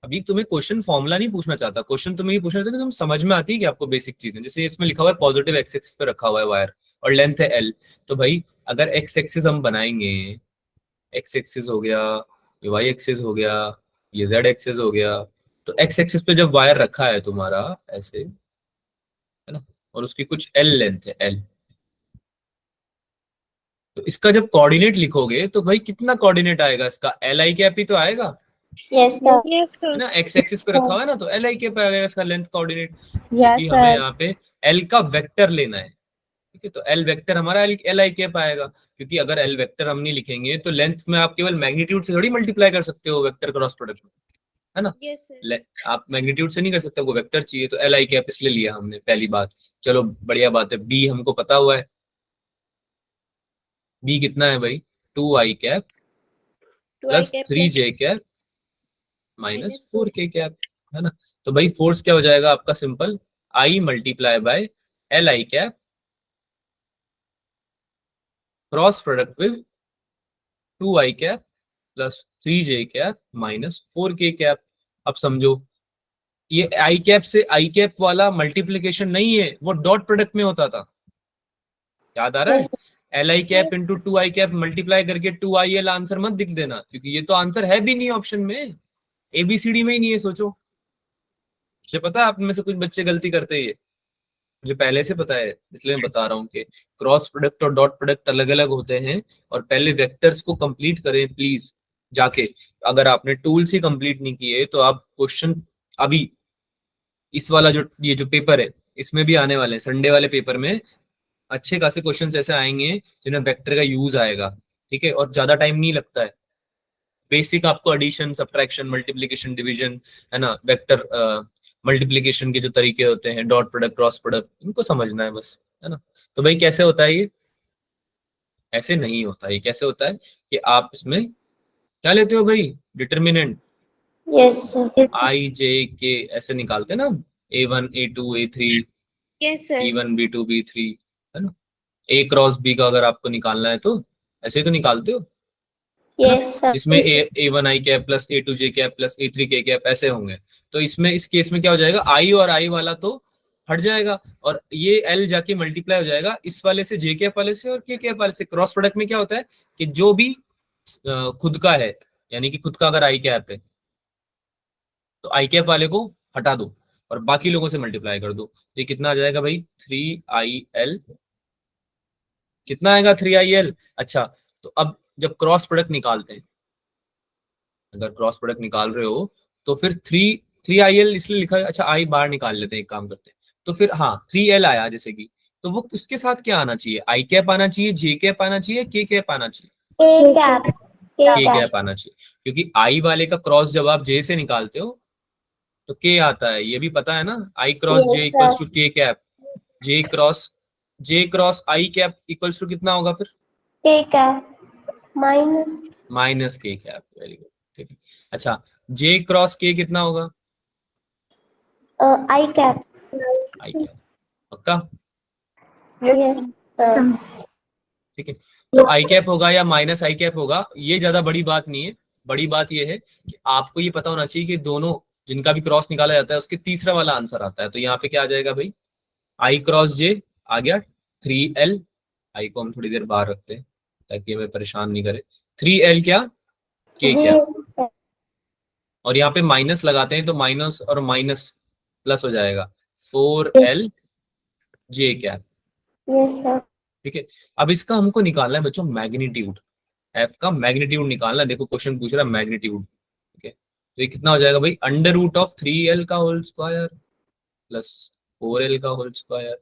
अभी तुम्हें क्वेश्चन फॉर्मूला नहीं पूछना चाहता, क्वेश्चन तुम्हें ये पूछना चाहता है कि तुम समझ में आती है कि आपको बेसिक चीजें, जैसे इसमें लिखा हुआ है पॉजिटिव एक्स एक्सिस पे रखा हुआ है वायर और लेंथ है एल। तो भाई अगर एक्स एक्सिस हम बनाएंगे, एक्स एक्सिस हो गया, ये वाई एक्सिस हो गया, ये जेड एक्सिस हो गया, तो एक्स एक्सिस पे जब वायर रखा है तुम्हारा ऐसे, है ना, और उसकी कुछ एल लेंथ है एल, तो इसका जब कोऑर्डिनेट लिखोगे तो भाई कितना कोऑर्डिनेट आएगा इसका? एल आई कैप ही तो आएगा, Yes, sir. है ना। एक्स एक्सिस पे रखा हुआ है ना, तो एल आई कैप आएगा इसका लेंथ कोऑर्डिनेट, Yes, क्योंकि हमें sir. यहाँ पे एल का वेक्टर लेना है। ठीक है, तो एल वेक्टर हमारा एल आई कैप आएगा, क्योंकि अगर एल वेक्टर हम नहीं लिखेंगे तो लेंथ में आप केवल मैग्नीट्यूड से थोड़ी मल्टीप्लाई कर सकते हो वेक्टर क्रॉस प्रोडक्ट में, है ना। Yes sir. आप मैग्नीट्यूड से नहीं कर सकते, वो वेक्टर चाहिए, तो एल आई कैप इसलिए लिया हमने, पहली बात। चलो बढ़िया बात है, बी हमको पता हुआ है, बी कितना है भाई? 2 i cap plus 3j cap minus 4k cap, है ना। तो भाई फोर्स क्या हो जाएगा आपका? Simple, I multiply by L I cap cross product with 2 i cap plus 3j cap minus 4k cap. अब समझो, ये आई कैप से आई कैप वाला मल्टीप्लीकेशन नहीं है, वो डॉट प्रोडक्ट में होता था, याद आ रहा है? Yes, L I cap into 2 i cap multiply करके 2 i l आंसर मत लिख देना, क्योंकि ये तो आंसर है भी नहीं ऑप्शन में, एबीसीडी में ही नहीं है। सोचो, मुझे पता है आप में से कुछ बच्चे गलती करते हैं, मुझे पहले से पता है, इसलिए मैं बता रहा हूँ कि क्रॉस प्रोडक्ट और डॉट प्रोडक्ट अलग अलग होते हैं। और पहले वेक्टर्स को कंप्लीट करें प्लीज जाके। अगर आपने टूल्स ही कंप्लीट नहीं किए तो आप क्वेश्चन अभी इस वाला जो ये जो पेपर है इसमें भी आने वाले हैं, संडे वाले पेपर में अच्छे खासे क्वेश्चन ऐसे आएंगे जिन्हें वेक्टर का यूज आएगा। ठीक है, और ज्यादा टाइम नहीं लगता है। बेसिक आपको एडिशन सब्ट्रैक्शन मल्टीप्लिकेशन डिवीजन, है ना, वेक्टर मल्टीप्लिकेशन के जो तरीके होते हैं, डॉट प्रोडक्ट क्रॉस प्रोडक्ट, इनको समझना है बस, है ना। तो भाई कैसे होता है ये? ऐसे नहीं होता, ये कैसे होता है कि आप इसमें क्या लेते हो भाई? Determinant yes, sir. आई जे के ऐसे निकालते हैं ना, A1 A2 A3 yes sir. B1 B2 B3, है ना। ए क्रॉस बी का अगर आपको निकालना है तो ऐसे ही तो निकालते हो, है ना। Yes, sir. इसमें A1 i cap plus A2 j cap plus A3 k cap ऐसे होंगे। तो इसमें इस केस में क्या हो जाएगा? आई और आई वाला तो हट जाएगा और ये एल जाके मल्टीप्लाई हो जाएगा इस वाले से, जे कैप वाले से और के कैप वाले से। क्रॉस प्रोडक्ट में क्या होता है कि जो भी खुद का है, यानी कि खुद का अगर आई कैप है तो आई कैप वाले को हटा दो और बाकी लोगों से मल्टीप्लाई कर दो। तो ये कितना आ जाएगा भाई? 3 i l। कितना आएगा 3 i l? अच्छा, तो अब जब क्रॉस प्रोडक्ट निकालते हैं, अगर क्रॉस प्रोडक्ट निकाल रहे हो तो फिर 3 3 i l इसलिए लिखा है। अच्छा, आई बाहर निकाल लेते हैं, एक काम करते हैं। तो फिर हाँ 3 l आया जैसे कि, तो वो उसके साथ क्या आना चाहिए? आई कैप आना चाहिए, जे कैप आना चाहिए, के कैप आना चाहिए? K cap. K के cap. कैप आना चाहिए, क्योंकि आई वाले का क्रॉस जब आप जे से निकालते हो तो के आता है, ये भी पता है ना। I cross J Yes, equals to sir. K cap, J cross I cap equals to कितना होगा फिर? K cap. Minus minus K cap. Very good, ठीक है। अच्छा, जे क्रॉस के कितना होगा? I cap. आई कैप, पक्का? Yes, sir. ठीक है, तो आई कैप होगा या माइनस आई कैप होगा, ये ज्यादा बड़ी बात नहीं है। बड़ी बात ये है कि आपको ये पता होना चाहिए कि दोनों जिनका भी क्रॉस निकाला जाता है उसके तीसरा वाला आंसर आता है। तो यहाँ पे क्या आ जाएगा भाई? आई क्रॉस जे आ गया 3 l, आई को हम थोड़ी देर बाहर रखते हैं ताकि हमें परेशान नहीं करे। 3 l क्या? के G. कैप, और यहाँ पे माइनस लगाते हैं तो माइनस और माइनस प्लस हो जाएगा, 4 l जे कैप। Yes, sir. ठीक है, अब इसका हमको निकालना है बच्चों मैग्नीट्यूड, एफ का मैग्नीट्यूड निकालना है। देखो क्वेश्चन पूछ रहा है मैग्नीट्यूड, ठीक है, तो ये कितना हो जाएगा भाई, अंडर रूट ऑफ 3l का होल स्क्वायर प्लस 4l का होल स्क्वायर,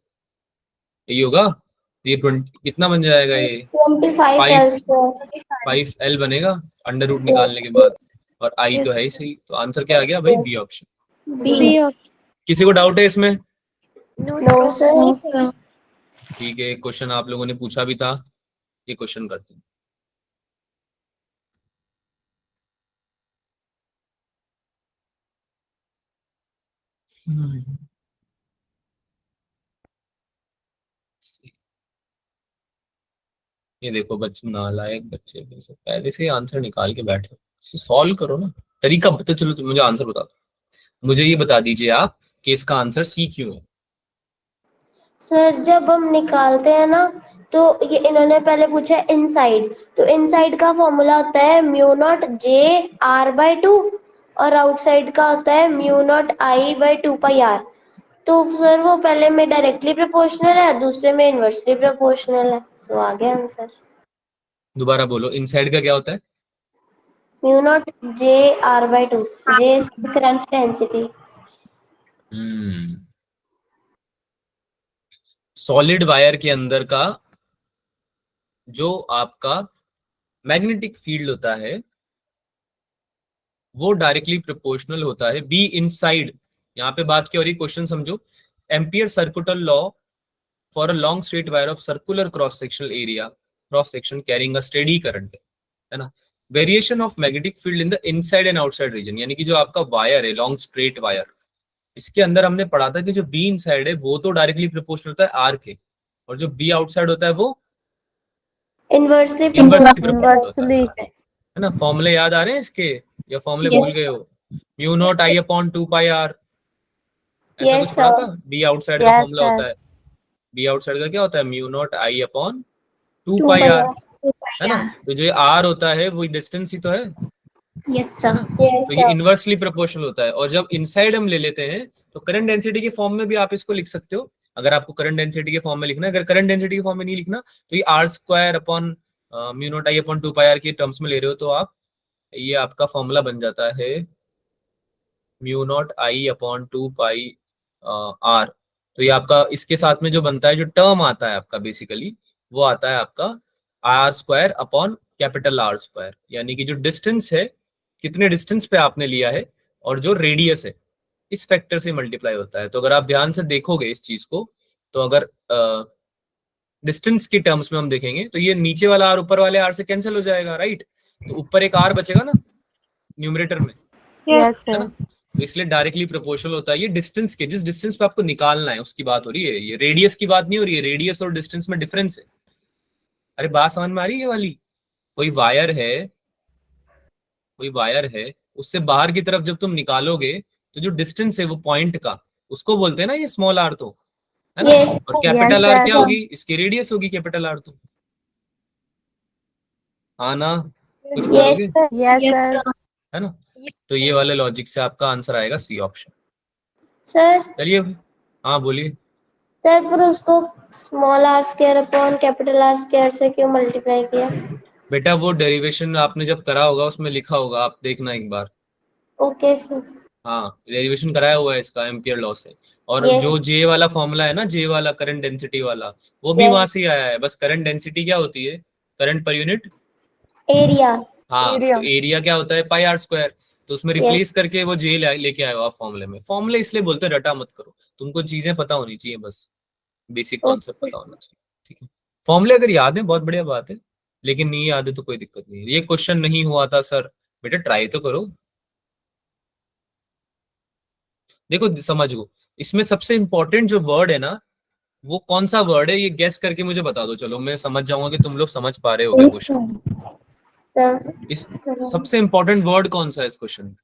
यही होगा। तो ये 20 कितना बन जाएगा, ये 25 5 L square. 5l बनेगा अंडर रूट Yes. निकालने के बाद, और आई तो Yes. है ही सही, तो आंसर क्या आ गया भाई, Yes. B option. B. किसी को डाउट है इसमें? No, sir. ठीक है, एक क्वेश्चन आप लोगों ने पूछा भी था, ये क्वेश्चन करते हैं। ये देखो बच्चे, नालायक बच्चे पहले से आंसर निकाल के बैठे, सॉल्व करो ना। तरीका तो चलो मुझे आंसर बता दो, मुझे ये बता दीजिए आप कि इसका आंसर सी क्यों है। सर जब हम निकालते हैं ना, तो ये इन्होंने पहले पूछा है इनसाइड, तो इनसाइड का फॉर्मूला होता है mu naught J R by 2, और आउटसाइड का होता है mu not I by 2 pi R. तो सर वो पहले में डायरेक्टली प्रोपोर्शनल है, दूसरे में इनवर्सली प्रोपोर्शनल है, तो आ गया आंसर। दोबारा बोलो, इनसाइड का क्या होता है? Mu naught J R by 2, J is current density. Solid wire के अंदर का जो आपका मैग्नेटिक फील्ड होता है वो डायरेक्टली प्रोपोर्शनल होता है बी इनसाइड। यहाँ पे बात क्या हो रही, क्वेश्चन समझो। Ampere circular law for a long straight wire of circular cross sectional area, cross section carrying a steady current, है ना। Variation of magnetic field in the inside and outside region, यानी कि जो आपका वायर है long straight wire, इसके अंदर हमने पढ़ा था कि जो बी इनसाइड है वो तो डायरेक्टली प्रोपोर्शनल होता है आर के, और जो बी आउटसाइड होता है वो इनवर्सली इनवर्सली प्रोपोर्शनल होता है ना। फॉर्मूले याद आ रहे हैं इसके, या फॉर्मूले भूल गए हो? Mu not I upon 2 pi R, ऐसा कुछ पढ़ा था। बी आउटसाइड का फॉर्मूला होता है, बी आउटसाइड का क्या होता है, mu not I upon 2 pi R, है ना। तो जो आर होता है वो डिस्टेंस ही तो है, यस सर। तो ये इनवर्सली प्रोपोर्शनल होता है। और जब इनसाइड हम ले लेते हैं तो करंट डेंसिटी के फॉर्म में भी आप इसको लिख सकते हो। अगर आपको करंट डेंसिटी के फॉर्म में लिखना है, अगर करंट डेंसिटी के फॉर्म में नहीं लिखना तो ये R square upon mu not I upon 2 pi R के टर्म्स में ले रहे हो, तो आप ये आपका फॉर्मूला बन जाता है mu not I upon 2 pi R. तो ये आपका इसके साथ में जो बनता है, जो टर्म आता है आपका बेसिकली, वो आता है आपका R square upon capital R square, यानी कि जो डिस्टेंस है, कितने डिस्टेंस पे आपने लिया है, और जो रेडियस है, इस फैक्टर से मल्टीप्लाई होता है। तो अगर आप ध्यान से देखोगे इस चीज को, तो अगर डिस्टेंस की टर्म्स में हम देखेंगे तो ये नीचे वाला आर ऊपर वाले आर से कैंसिल हो जाएगा, राइट। तो ऊपर एक आर बचेगा ना न्यूमरेटर में, है ना। तो इसलिए डायरेक्टली प्रोपोर्शनल होता है। ये डिस्टेंस के, जिस डिस्टेंस पे आपको निकालना है उसकी बात हो रही है, ये रेडियस की बात नहीं हो रही है। रेडियस और डिस्टेंस में डिफरेंस है। अरे बात समझ में आ रही है ये वाली? कोई वायर है, कोई वायर है, उससे बाहर की तरफ जब तुम निकालोगे तो जो डिस्टेंस है वो पॉइंट का, उसको बोलते हैं ना ये स्मॉल आर, तो है ना। Yes. और कैपिटल आर क्या होगी, इसकी रेडियस होगी कैपिटल आर, तो हाँ ना, कुछ Yes बोलोगे, sir. Yes sir. है ना। तो ये वाले लॉजिक से आपका आंसर आएगा सी ऑप्शन। सर चलिए, हाँ बोलिए। सर पर उसको small R square upon capital R square से क्यों मल्टीप्लाई किया? बेटा वो डेरिवेशन आपने जब करा होगा उसमें लिखा होगा, आप देखना एक बार। Okay sir. हाँ, डेरिवेशन कराया हुआ है इसका एम्पियर लॉ से। और Yes. जो जे वाला फॉर्मूला है ना, जे वाला करंट डेंसिटी वाला, वो भी Yes. वहां से ही आया है। बस करंट डेंसिटी क्या होती है, करंट पर यूनिट एरिया। हाँ, तो एरिया क्या होता है, पाई आर स्क्वायर। तो उसमें रिप्लेस करके वो जे लेके आए हो आप फॉर्मूले में। फॉर्मूले इसलिए बोलते हैं रटा मत करो, तुमको चीजें पता होनी चाहिए, बस बेसिक कॉन्सेप्ट पता होना चाहिए, ठीक है। फॉर्मूले अगर याद है बहुत बढ़िया बात है, लेकिन नहीं याद है तो कोई दिक्कत नहीं है। ये क्वेश्चन नहीं हुआ था सर, बेटा ट्राई तो करो। देखो समझो, इसमें सबसे इंपॉर्टेंट जो वर्ड है ना, वो कौन सा वर्ड है, ये गेस करके मुझे बता दो। चलो मैं समझ जाऊंगा कि तुम लोग समझ पा रहे हो क्या क्वेश्चन। इस सबसे इंपॉर्टेंट वर्ड कौन सा है इस क्वेश्चन में?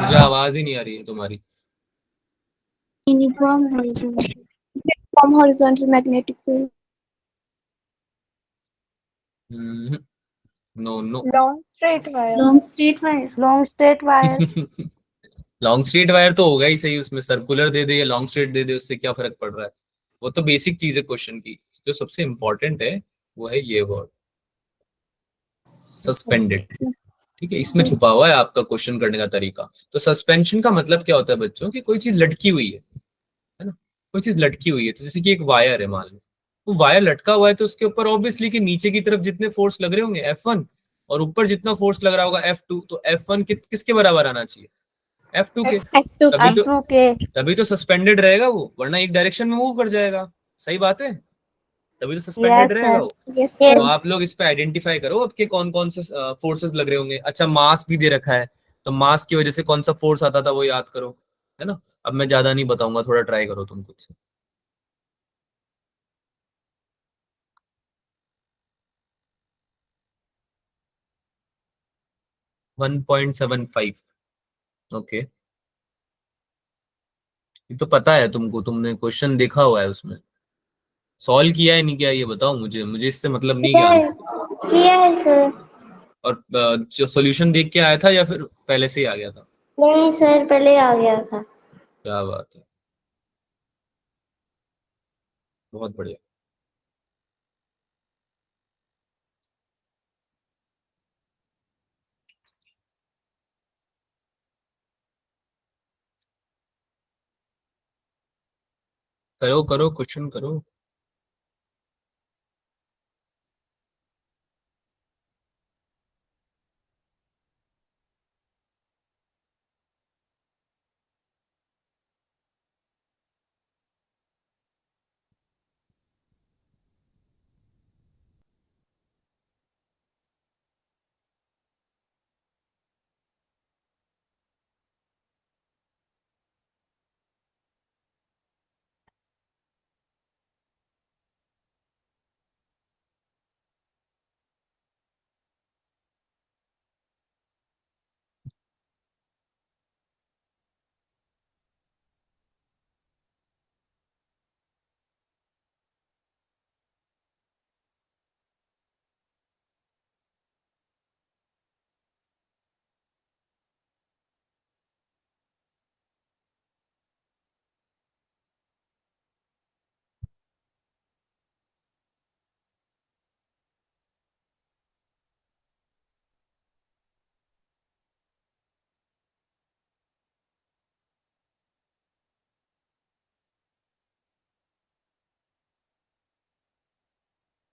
मुझे आवाज ही नहीं आ रही है तुम्हारी। Uniform horizontal magnetic field. No no. Long straight wire. Long straight wire. Long straight wire तो होगा ही सही, उसमें सर्कुलर दे दे या लॉन्ग स्ट्रेट दे दे उससे क्या फर्क पड़ रहा है, वो तो बेसिक चीज है क्वेश्चन की। जो सबसे इंपॉर्टेंट है वो है ये वर्ड सस्पेंडेड। ठीक है, इसमें छुपा हुआ है आपका क्वेश्चन करने का तरीका। तो सस्पेंशन का मतलब क्या होता है बच्चों, कि कोई चीज लटकी हुई है ना, कोई चीज लटकी हुई है। तो जैसे कि एक वायर है मान लो, वो वायर लटका हुआ है तो उसके ऊपर ऑब्वियसली कि नीचे की तरफ जितने फोर्स लग रहे होंगे F1, और ऊपर जितना फोर्स लग रहा होगा F2, तो F1 किसके बराबर आना चाहिए, F2 के। F2 तभी तो F2 के। तभी तो सस्पेंडेड रहेगा वो, वरना एक डायरेक्शन में मूव कर जाएगा। सही बात है, तभी तो यस सस्पेंडेड रहेगा सर। वो। यस तो यस सर। आप लोग इस पे आइडेंटिफाई करो आपके कौन कौन से फोर्सेस लग रहे होंगे। अच्छा, मास भी दे रखा है, तो मास की वजह से कौन सा फोर्स आता था वो याद करो, है ना। अब मैं ज्यादा नहीं बताऊंगा, थोड़ा ट्राई करो तुम खुद से। 1.75। ओके, ये तो पता है तुमको, तुमने क्वेश्चन देखा हुआ है, उसमें सॉल्व किया है नहीं किया ये बताओ मुझे, मुझे इससे मतलब नहीं किया ज्ञान। है किया है सर। और जो सॉल्यूशन देख के आया था या फिर पहले से ही आ गया था। नहीं सर, पहले आ गया था। क्या बात है, बहुत बढ़िया। करो करो क्वेश्चन करो।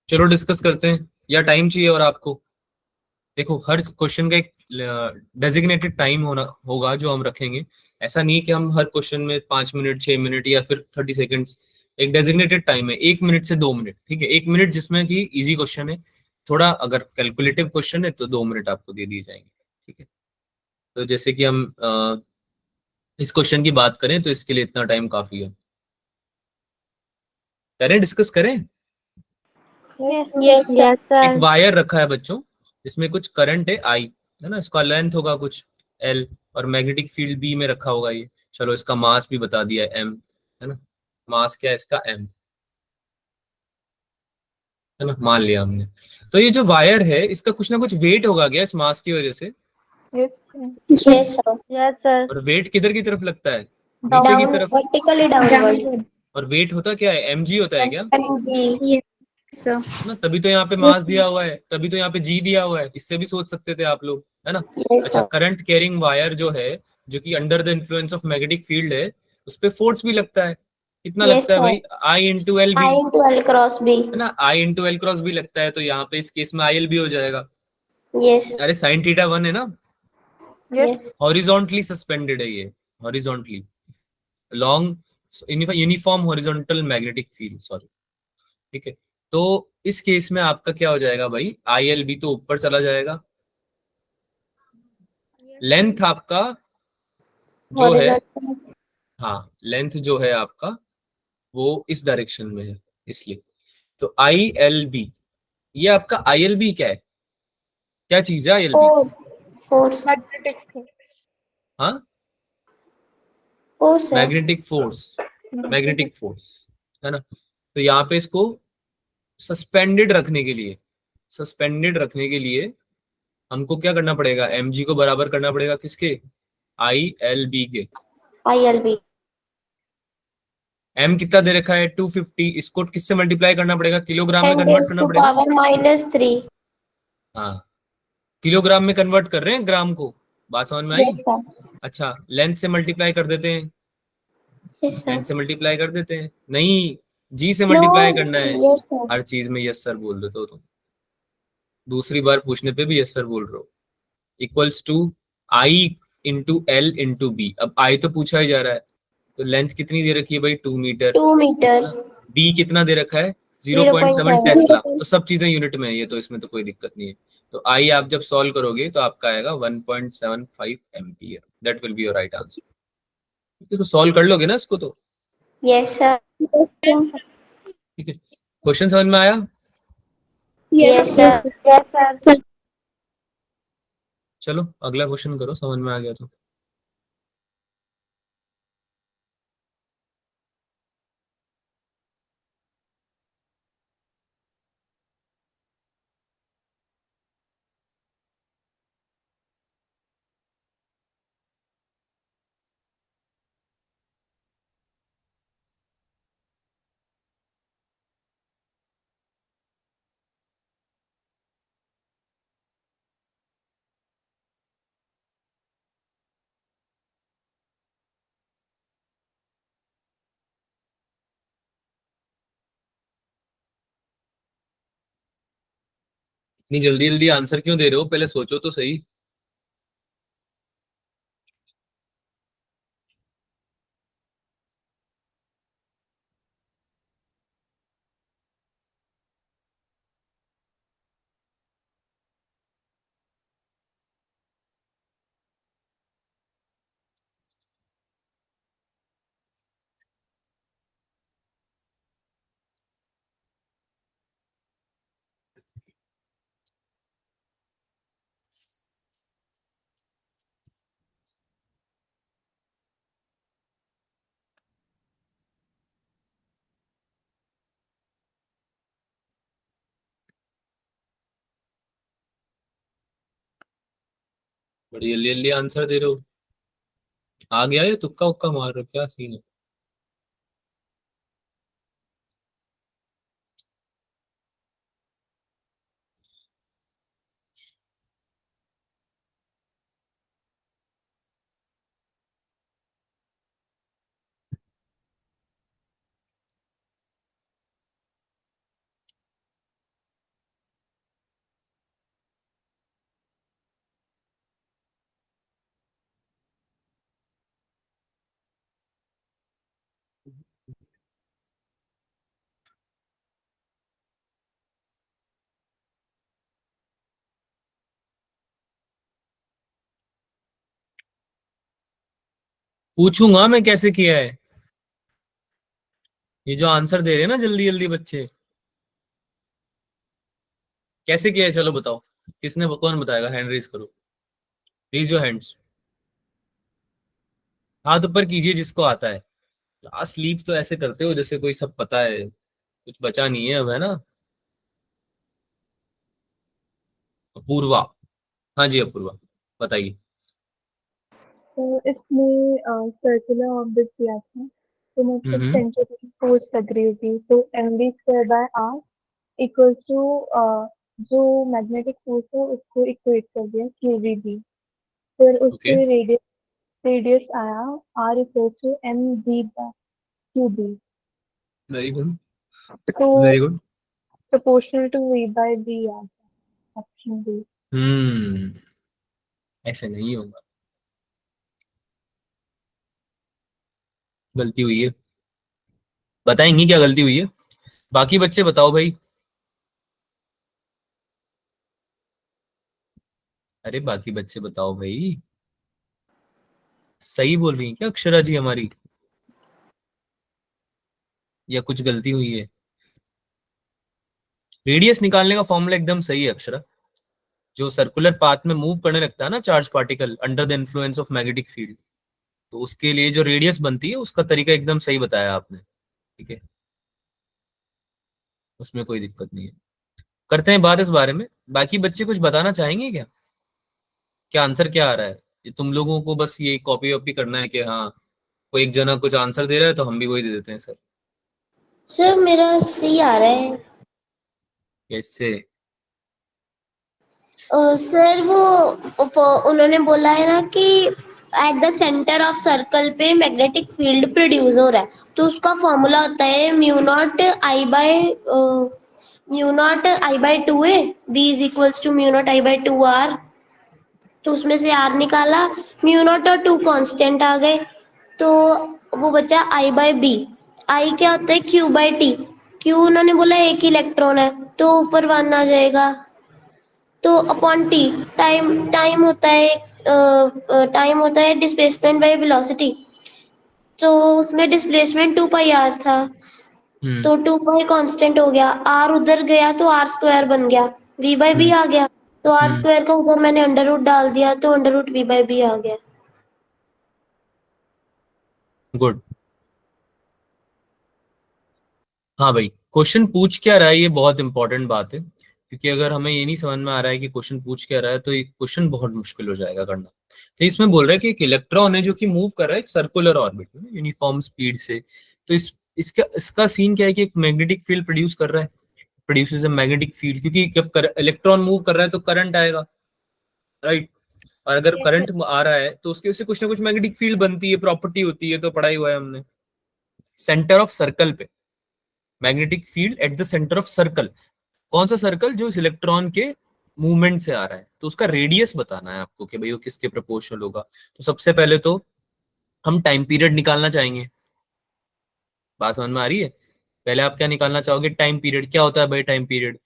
चलो डिस्कस करते हैं, या टाइम चाहिए और आपको। देखो, हर क्वेश्चन का एक डेजिग्नेटेड टाइम होना होगा जो हम रखेंगे। ऐसा नहीं कि हम हर क्वेश्चन में 5 मिनट 6 मिनट या फिर 30 सेकेंड्स। एक डेजिग्नेटेड टाइम है, 1 मिनट से 2 मिनट, ठीक है। 1 मिनट जिसमें कि इजी क्वेश्चन है, थोड़ा अगर कैलकुलेटिव क्वेश्चन है तो 2 मिनट आपको दे दिए जाएंगे, ठीक है। तो जैसे कि हम इस क्वेश्चन की बात करें तो इसके लिए इतना टाइम काफी है। करें, डिस्कस करें। Yes yes sir. Sir. Yes एक सर। वायर रखा है बच्चों, इसमें कुछ करंट है आई, है ना, इसका लेंथ होगा कुछ एल, और मैग्नेटिक फील्ड बी में रखा होगा ये। चलो इसका मास भी बता दिया है एम, है ना। मास क्या है इसका, एम, है ना, मान लिया हमने। तो ये जो वायर है इसका कुछ ना कुछ वेट होगा क्या इस मास की वजह से। Yes yes sir. Yes sir. और वेट किधर की तरफ लगता है, नीचे की डाउन, तरफ। Vertically downward. और वेट होता क्या है, mg होता है क्या, जी। Yes sir. है ना। तभी तो यहाँ पे मास दिया हुआ है, तभी तो यहाँ पे जी दिया हुआ है, इससे भी सोच सकते थे आप लोग, है ना। यस अच्छा, सर। करंट कैरिंग वायर जो है, जो कि under the influence of magnetic field है, उस पे फोर्स भी लगता है। कितना यस लगता है सर। भाई, आई इंटू एल भी, आई इंटू एल क्रॉस बी। है ना, आई इंटू एल क्रॉस भी लगता है। तो यहाँ पे इस केस में आई एल भी हो जाएगा। यस। अरे साइन थीटा 1 है ना। यस। हॉरिजॉन्टली सस्पेंडेड है ये, horizontally, long uniform horizontal magnetic field, sorry, ठीक है। तो इस केस में आपका क्या हो जाएगा भाई, आई एल भी तो ऊपर चला जाएगा। लेंथ आपका जो है, हॉरिजॉन्टल। हाँ, लेंथ जो है आपका वो इस डायरेक्शन में है, इसलिए। तो आई एल बी, ये आपका आई एल बी क्या है, क्या चीज है I L B. Force. Force. हाँ, फोर्स है। मैग्नेटिक फोर्स, मैग्नेटिक फोर्स, है ना। तो यहाँ पे इसको सस्पेंडेड रखने के लिए, सस्पेंडेड रखने के लिए हमको क्या करना पड़ेगा, mg को बराबर करना पड़ेगा किसके, ILB के। ILB m कितना दे रखा है 250, इसको किससे मल्टीप्लाई करना पड़ेगा, किलोग्राम में 10 कन्वर्ट raised करना to पड़ेगा। power -3। हाँ, किलोग्राम में कन्वर्ट कर रहे हैं ग्राम को, बात समझ में आई। Yes sir. अच्छा, लेंथ से मल्टीप्लाई कर देते हैं, यस लेंथ सर। से मल्टीप्लाई कर देते हैं, नहीं जी से नो। मल्टीप्लाई करना है। Yes sir. हर चीज में यस सर बोल देते हो तुम, दूसरी बार पूछने पे भी यस सर बोल रहे हो। Equals to I into L into B. अब आई तो पूछा ही जा रहा है, तो लेंथ कितनी दे रखी है भाई 2 मीटर, 2 मीटर। बी कितना दे रखा है 0.7 0.7। टेस्ला, तो सब चीजें यूनिट में है ये, तो इसमें तो कोई दिक्कत नहीं है। तो आई आप जब सॉल्व करोगे तो आपका आएगा 1.75 ampere, that will be your right answer. ठीक है, तो सॉल्व कर लोगे ना इसको तो। Yes sir. ठीक है, क्वेश्चन समझ में आया। Yes sir. Yes sir. चलो अगला क्वेश्चन करो, समझ में आ गया तो। इतनी जल्दी जल्दी आंसर क्यों दे रहे हो, पहले सोचो तो सही। बड़ी जल्दी जल्दी आंसर दे रहे हो, आ गया ये तुक्का उक्का मार रहे हो, क्या सीन है। पूछूंगा मैं कैसे किया है, ये जो आंसर दे रहे हैं ना जल्दी जल्दी बच्चे, कैसे किया है चलो बताओ, किसने, कौन बताएगा, हैंड रेज करो, रेज योर हैंड्स। हाथ ऊपर कीजिए जिसको आता है। लास्ट लीव तो ऐसे करते हो जैसे कोई सब पता है, कुछ बचा नहीं है अब, है ना। अपूर्वा, हाँ जी अपूर्वा बताइए। तो इसमें सर्कुलर ऑर्बिट दिया था, तो मतलब हम्म। सेंटर की फोर्स लग रही होगी, तो mv² by r equals to जो मैग्नेटिक फोर्स है उसको इक्वेट कर दिया qvb। फिर ओके, उसके रेडियस रेडियस आया r equals to mv/qb। Very good, तो very good. Proportional to v/b आ गया, ऑप्शन बी। हम्म, ऐसे नहीं होगा, गलती हुई है, बताएंगे क्या गलती हुई है। बाकी बच्चे बताओ भाई, अरे बाकी बच्चे बताओ भाई, सही बोल रही है क्या अक्षरा जी हमारी, या कुछ गलती हुई है। रेडियस निकालने का फॉर्मूला एकदम सही है अक्षरा, जो सर्कुलर पाथ में मूव करने लगता है ना charge particle under the influence of magnetic field, तो उसके लिए जो रेडियस बनती है उसका तरीका एकदम सही बताया आपने। ठीक है, उसमें कोई दिक्कत नहीं है, करते हैं बात इस बारे में। बाकी बच्चे कुछ बताना चाहेंगे क्या, क्या आंसर क्या आ रहा है, ये तुम लोगों को बस ये कॉपी वॉपी करना है कि हाँ कोई एक जना कुछ आंसर दे रहा है तो हम भी वही दे देते हैं सर। सर मेरा सी आ रहा है। कैसे? सर उन्होंने बोला है ना कि at the centre of circle पे मैग्नेटिक फील्ड प्रोड्यूस हो रहा है, तो उसका फॉर्मूला होता है म्यू नॉट आई बाय 2 है, B is equals to mu not I by 2 R. तो उसमें से आर निकाला, म्यू नॉट और 2 कांस्टेंट आ गए, तो वो बचा आई बाय बी। आई क्या होता है? Q by T. क्यू उन्होंने बोला एक इलेक्ट्रॉन है, तो ऊपर 1 आ जाएगा। तो अपॉन टी, टाइम होता है डिस्प्लेसमेंट बाय वेलोसिटी। तो उसमें डिस्प्लेसमेंट 2 पाई आर था, तो 2 पाई कांस्टेंट हो गया, आर उधर गया तो आर स्क्वायर बन गया, वी बाय बी आ गया। तो आर स्क्वायर का उधर मैंने अंडर रूट डाल दिया, तो under root V by B आ गया। गुड। हाँ भाई, क्वेश्चन पूछ क्या रहा है ये बहुत इंपॉर्टेंट बात है, क्योंकि अगर हमें ये नहीं समझ में आ रहा है कि क्वेश्चन पूछ क्या रहा है तो ये क्वेश्चन बहुत मुश्किल हो जाएगा करना। तो इसमें बोल रहा है कि एक इलेक्ट्रॉन है जो कि मूव कर रहा है सर्कुलर ऑर्बिट में यूनिफॉर्म स्पीड से। तो इसका इसका सीन क्या है कि एक मैग्नेटिक फील्ड प्रोड्यूस कर रहा है, प्रोड्यूसेस अ मैग्नेटिक फील्ड, क्योंकि जब इलेक्ट्रॉन मूव कर रहा है तो करंट आएगा, राइट। और अगर Yes, sir. करंट आ रहा है तो उसके उससे कुछ ना कुछ मैग्नेटिक फील्ड बनती है, प्रॉपर्टी होती है, तो पढ़ाई हुआ है हमने। सेंटर ऑफ सर्कल पे magnetic field at the centre of circle, कौन सा सर्कल? जो इस इलेक्ट्रॉन के मूवमेंट से आ रहा है, तो उसका रेडियस बताना है आपको कि भाई वो किसके प्रोपोर्शनल होगा। तो सबसे पहले तो हम टाइम पीरियड निकालना चाहेंगे। बात समझ में आ रही है? पहले आप क्या निकालना चाहोगे? Time period. क्या होता है भाई time period?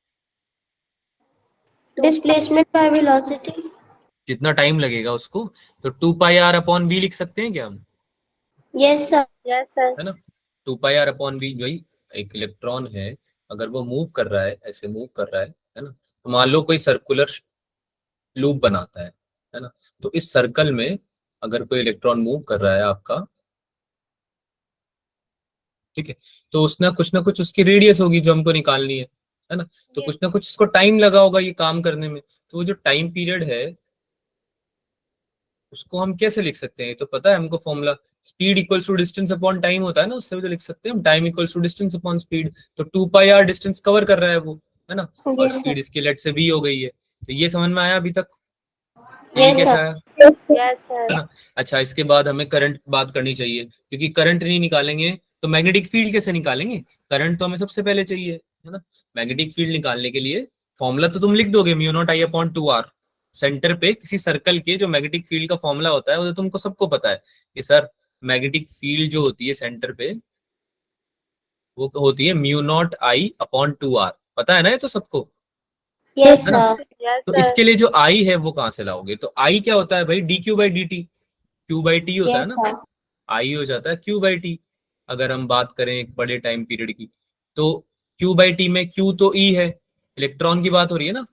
Displacement by velocity. जितना टाइम लगेगा उसको, तो 2 पाई r/v लिख सकते हैं क्या हम? Yes sir. है ना? 2 पाई r/v भाई, एक इलेक्ट्रॉन है, अगर वो मूव कर रहा है, ऐसे मूव कर रहा है ना, तो मान लो कोई सर्कुलर लूप बनाता है ना, तो इस सर्कल में अगर कोई इलेक्ट्रॉन मूव कर रहा है आपका, ठीक है, तो उसने कुछ ना कुछ उसकी रेडियस होगी जो हमको निकालनी है ना, तो कुछ ना कुछ इसको टाइम लगा होगा ये काम करने में। तो वो जो टाइम पीरियड है उसको हम कैसे लिख सकते हैं? ये तो पता है हमको formula, speed equals to distance upon time होता है ना, उससे भी तो लिख सकते हैं हम, time equals to distance upon speed. तो 2 पाई r डिस्टेंस कवर कर रहा है वो, है ना, और यस स्पीड सर। इसकी लेट से v हो गई है। तो ये समझ में आया अभी तक? ये यस कैसा सर। है? Yes, sir. है ना? अच्छा, इसके बाद हमें करंट बात करनी चाहिए, क्योंकि करंट नहीं निकालेंगे तो मैग्नेटिक फील्ड कैसे निकालेंगे? करंट तो हमें सबसे पहले चाहिए, है ना। मैग्नेटिक फील्ड निकालने के लिए फॉर्मूला तो तुम लिख दोगे, म्यू नॉट I/2r। सेंटर पे किसी सर्कल के जो मैग्नेटिक फील्ड का फॉर्मूला होता है वो तो तुमको सबको पता है कि सर मैग्नेटिक फील्ड जो होती है सेंटर पे वो होती है म्यू नॉट I/2r। पता है ना ये तो सबको, यस है ना। सर। Yes, तो sir. इसके लिए जो आई है वो कहाँ से लाओगे? तो आई क्या होता है भाई? dq/dt। q/t होता है यस ना, सर। आई हो जाता है q/t। अगर हम बात करें एक बड़े टाइम पीरियड की, तो q/t में q तो e है, इलेक्ट्रॉन की बात हो रही है ना,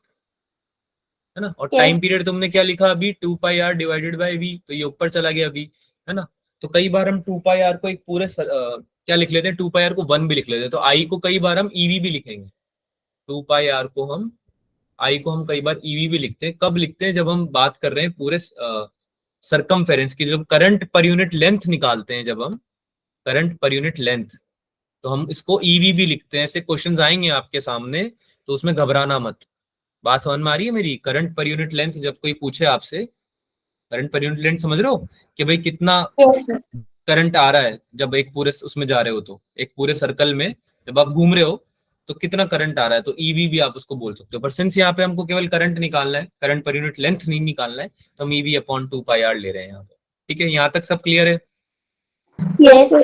और यस। टाइम पीरियड तुमने क्या लिखा अभी? 2 pi r divided by v, तो ये ऊपर चला गया v, है ना। तो कई बार हम 2 पाई r को एक पूरे क्या लिख लेते हैं? 2 पाई r को 1 भी लिख लेते हैं, तो आई को कई बार हम ईवी भी लिखेंगे। 2 पाई r को हम, आई को हम कई बार ईवी भी लिखते हैं। कब लिखते हैं? जब हम बात कर रहे हैं पूरे सरकमफेरेंस की, जब करंट पर यूनिट लेंथ निकालते हैं, जब हम करंट पर यूनिट लेंथ, तो हम इसको ईवी भी लिखते हैं। ऐसे क्वेश्चंस आएंगे आपके सामने, तो उसमें घबराना मत। बात समझ में आ रही है मेरी? करंट पर यूनिट लेंथ जब कोई पूछे आपसे, करंट पर यूनिट लेंथ समझ रहे हो कि भाई कितना यस सर। करंट आ रहा है, जब एक पूरे उसमें जा रहे हो, तो एक पूरे सर्कल में जब आप घूम रहे हो तो कितना करंट आ रहा है, तो ईवी भी आप उसको बोल सकते हो। पर सिंस यहाँ पे हमको केवल करंट निकालना है, करंट पर यूनिट लेंथ नहीं निकालना है, तो हम EV/2 पाई r ले रहे हैं यहाँ पे। ठीक है, यहाँ तक सब क्लियर है यस सर।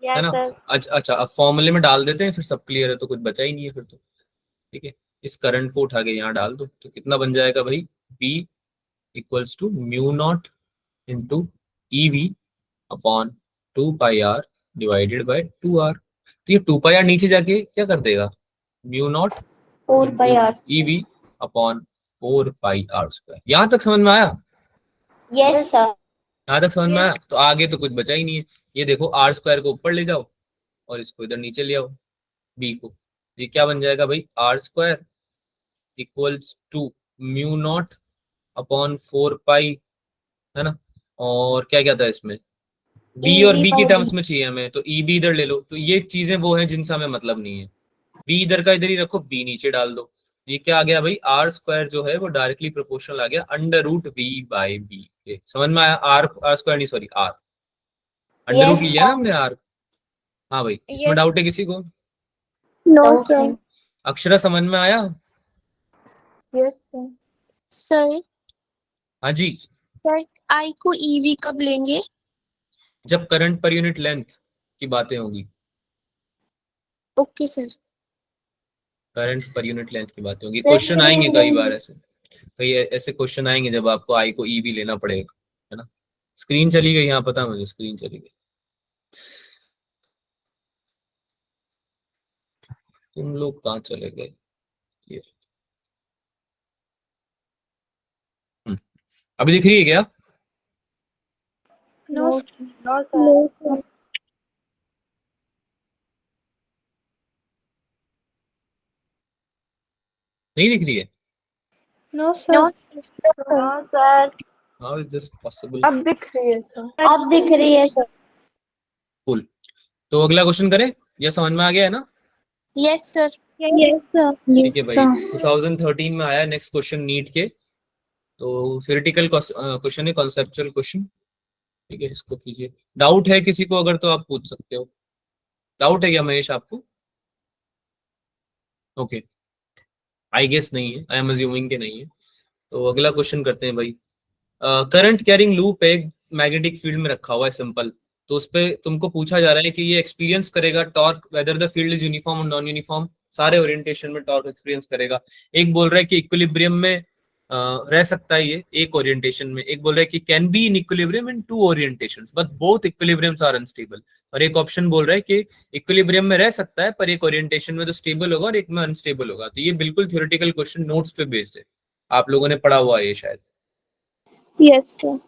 है Yes, ना? sir. अच्छा अच्छा, अब फॉर्मूले में डाल देते हैं, फिर सब क्लियर है तो कुछ बचा ही नहीं है फिर तो। ठीक है, इस करंट को उठा के यहाँ डाल दो, तो कितना बन जाएगा भाई? P equals to mu naught EV upon 2 pi r divided by 2r। तो ये 2 पाई r नीचे जाके क्या कर देगा? Mu naught 4 pi R. EV upon 4 pi r²। यहाँ तक समझ में आया? Yes sir. यहाँ तक समझ में आया? तो आगे तो कुछ बचा ही नहीं है। ये देखो, r² को ऊपर ले जाओ और इसको इधर नीचे ले आओ, b को। ये क्या बन जाएगा भाई? r² equals to mu naught upon 4 pi है ना। और क्या क्या था इसमें, बी और बी की टर्म्स में चाहिए हमें, तो ई बी इधर ले लो। तो ये चीजें वो हैं जिनसे हमें मतलब नहीं है। बी इधर का इधर ही रखो, बी नीचे डाल दो। ये क्या आ गया भाई, आर स्क्वायर जो है वो डायरेक्टली प्रोपोर्शनल आ गया under root V by B. समझ में आया, आर आर स्क्वायर नहीं sorry R, under root yes लिया ना हमने आर। हाँ भाई, इसमें यस। डाउट है किसी को? No sir. अक्षरा समझ में आया? Yes sir. सर हाँ जी। सर आई को ईवी कब लेंगे? जब करंट पर यूनिट लेंथ की बातें होगी, okay sir. Current per unit length की बातें होगी। सर क्वेश्चन आएंगे कई बार ऐसे, कई ऐसे क्वेश्चन आएंगे जब आपको आई को ई भी लेना पड़ेगा, है ना। स्क्रीन चली गई, यहाँ पता है मुझे, स्क्रीन चली गई। तुम लोग कहाँ चले गए? ये अभी दिख रही है क्या? No no no sir. No sir. नहीं दिख रही है? No no sir. Sir. No sir. How is this possible? अब दिख रही है सर। अब दिख रही है सर। कूल। तो अगला क्वेश्चन करें, ये समझ में आ गया है ना? Yes sir. Yes sir. ठीक है भाई, 2013 में आया नेक्स्ट क्वेश्चन नीट के। तो थ्योरेटिकल क्वेश्चन है, कॉन्सेप्चुअल क्वेश्चन। ठीक है, इसको कीजिए। डाउट है किसी को अगर तो आप पूछ सकते हो। डाउट है क्या महेश आपको? ओके, आई गेस नहीं है, आई एम अज्यूमिंग के नहीं है। तो अगला क्वेश्चन करते हैं भाई। करंट कैरिंग लूप एक मैग्नेटिक फील्ड में रखा हुआ है, सिंपल। तो उस पे तुमको पूछा जा रहा है कि ये एक्सपीरियंस करेगा torque whether the field is uniform और नॉन यूनिफॉर्म। सारे ओरिएंटेशन में टॉर्क एक्सपीरियंस करेगा। एक बोल रहा है कि इक्विलिब्रियम में रह सकता है ये एक ओरिएंटेशन में, एक बोल रहा है कि can be in equilibrium in two orientations but both equilibriums are unstable. और एक ऑप्शन बोल रहा है कि इक्विलिब्रियम में रह सकता है पर एक ओरिएंटेशन में तो स्टेबल होगा और एक में अनस्टेबल होगा। तो ये बिल्कुल थ्योरेटिकल क्वेश्चन, नोट्स पे बेस्ड है, आप लोगों ने पढ़ा हुआ है ये शायद। Yes sir.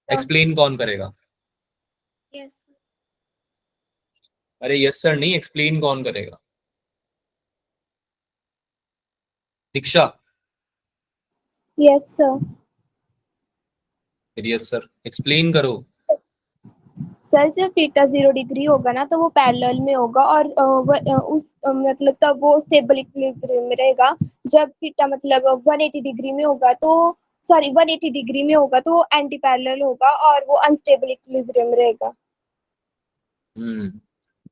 एक्सप्लेन कौन करेगा? यस अरे यस सर नहीं, एक्सप्लेन कौन करेगा? दीक्षा। Yes sir. फिर यस सर, एक्सप्लेन करो। सर जब थीटा 0 डिग्री होगा ना तो वो पैरेलल में होगा और मतलब तब वो स्टेबल इक्विलिब्रियम में रहेगा। जब थीटा मतलब 180 डिग्री में होगा तो सॉरी 180 डिग्री में होगा तो वो एंटी पैरेलल होगा और वो अनस्टेबल इक्विलिब्रियम में रहेगा। हम्म,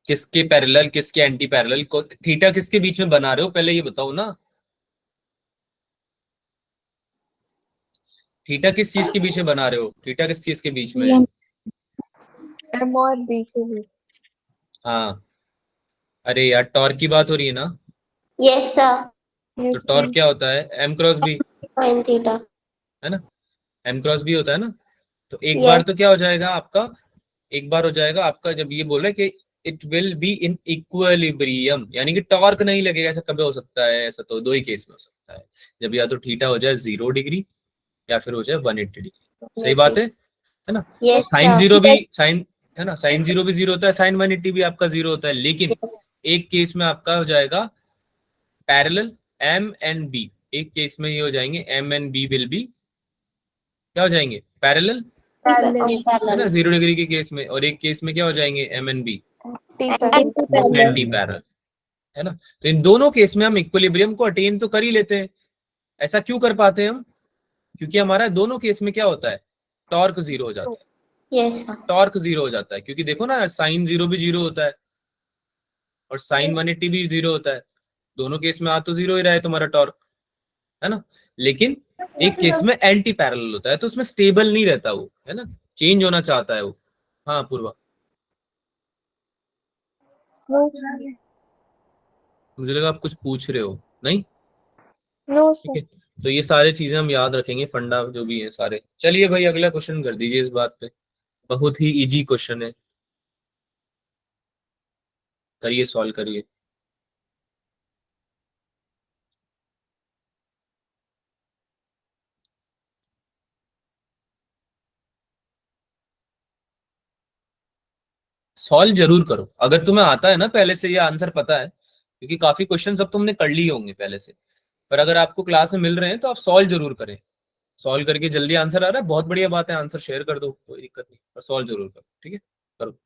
किसके पैरेलल किसके एंटी पैरेलल को, थीटा किसके बीच में बना रहे हो पहले ये बताओ ना। थीटा किस चीज के बीच में बना रहे हो, थीटा किस चीज के बीच में है? एम और बी के बीच। हाँ, अरे यार टॉर्क की बात हो रही है ना। Yes sir. तो टॉर्क क्या होता है, M cross B, sine theta. है ना। एम क्रॉस बी होता है ना। तो एक बार यस। तो क्या हो जाएगा आपका, एक बार हो जाएगा आपका जब ये बोल रहा है कि it will be in equilibrium, यानी कि टॉर्क नहीं लगेगा। ऐसा कभी हो सकता है, ऐसा तो दो ही केस में हो सकता है, जब या तो थीटा हो जाए 0 डिग्री या फिर हो जाए 180 डिग्री। सही बात है ना। Yes sine sir. जीरो भी साइन, है ना, साइन जीरो भी जीरो होता है, साइन 180 भी आपका जीरो होता है। लेकिन एक केस में आपका हो जाएगा पैरेलल एम एंड बी, एक केस में ये हो जाएंगे M and B will be क्या हो जाएंगे, पैरेलल, है ना, 0 डिग्री के केस में। और एक केस में क्या हो जाएंगे, M and B anti parallel, है ना। तो इन दोनों केस में हम इक्विलिब्रियम को अटेन तो कर ही लेते हैं। ऐसा क्यों कर पाते हैं हम? क्योंकि हमारा दोनों केस में क्या होता है, टॉर्क जीरो हो जाता है। Yes sir. टॉर्क जीरो हो जाता है क्योंकि देखो ना, साइन जीरो भी जीरो होता है और साइन 180 भी जीरो होता है। दोनों केस में आ तो जीरो ही रहा है तुम्हारा टॉर्क, है ना। लेकिन एक केस में एंटी पैरेलल होता है तो उसमें स्टेबल नहीं रहता वो, है ना, चेंज होना चाहता है वो। हाँ पूर्वा, नो सर। मुझे लगा आप कुछ पूछ रहे हो, नहीं? नो ठीक सर। है, तो ये सारे चीजें हम याद रखेंगे, फंडा जो भी है सारे। चलिए भाई अगला क्वेश्चन कर दीजिए इस बात पे, बहुत ही इजी क्वेश्चन है, करिए सॉल्व करिए। सॉल्व जरूर करो, अगर तुम्हें आता है ना पहले से, ये आंसर पता है, क्योंकि काफी क्वेश्चन अब तुमने कर लिए होंगे पहले से। पर अगर आपको क्लास में मिल रहे हैं तो आप सॉल्व जरूर करें। सॉल्व करके जल्दी आंसर आ रहा है, बहुत बढ़िया बात है, आंसर शेयर कर दो, कोई दिक्कत नहीं, पर सॉल्व जरूर करो, ठीक है, करो।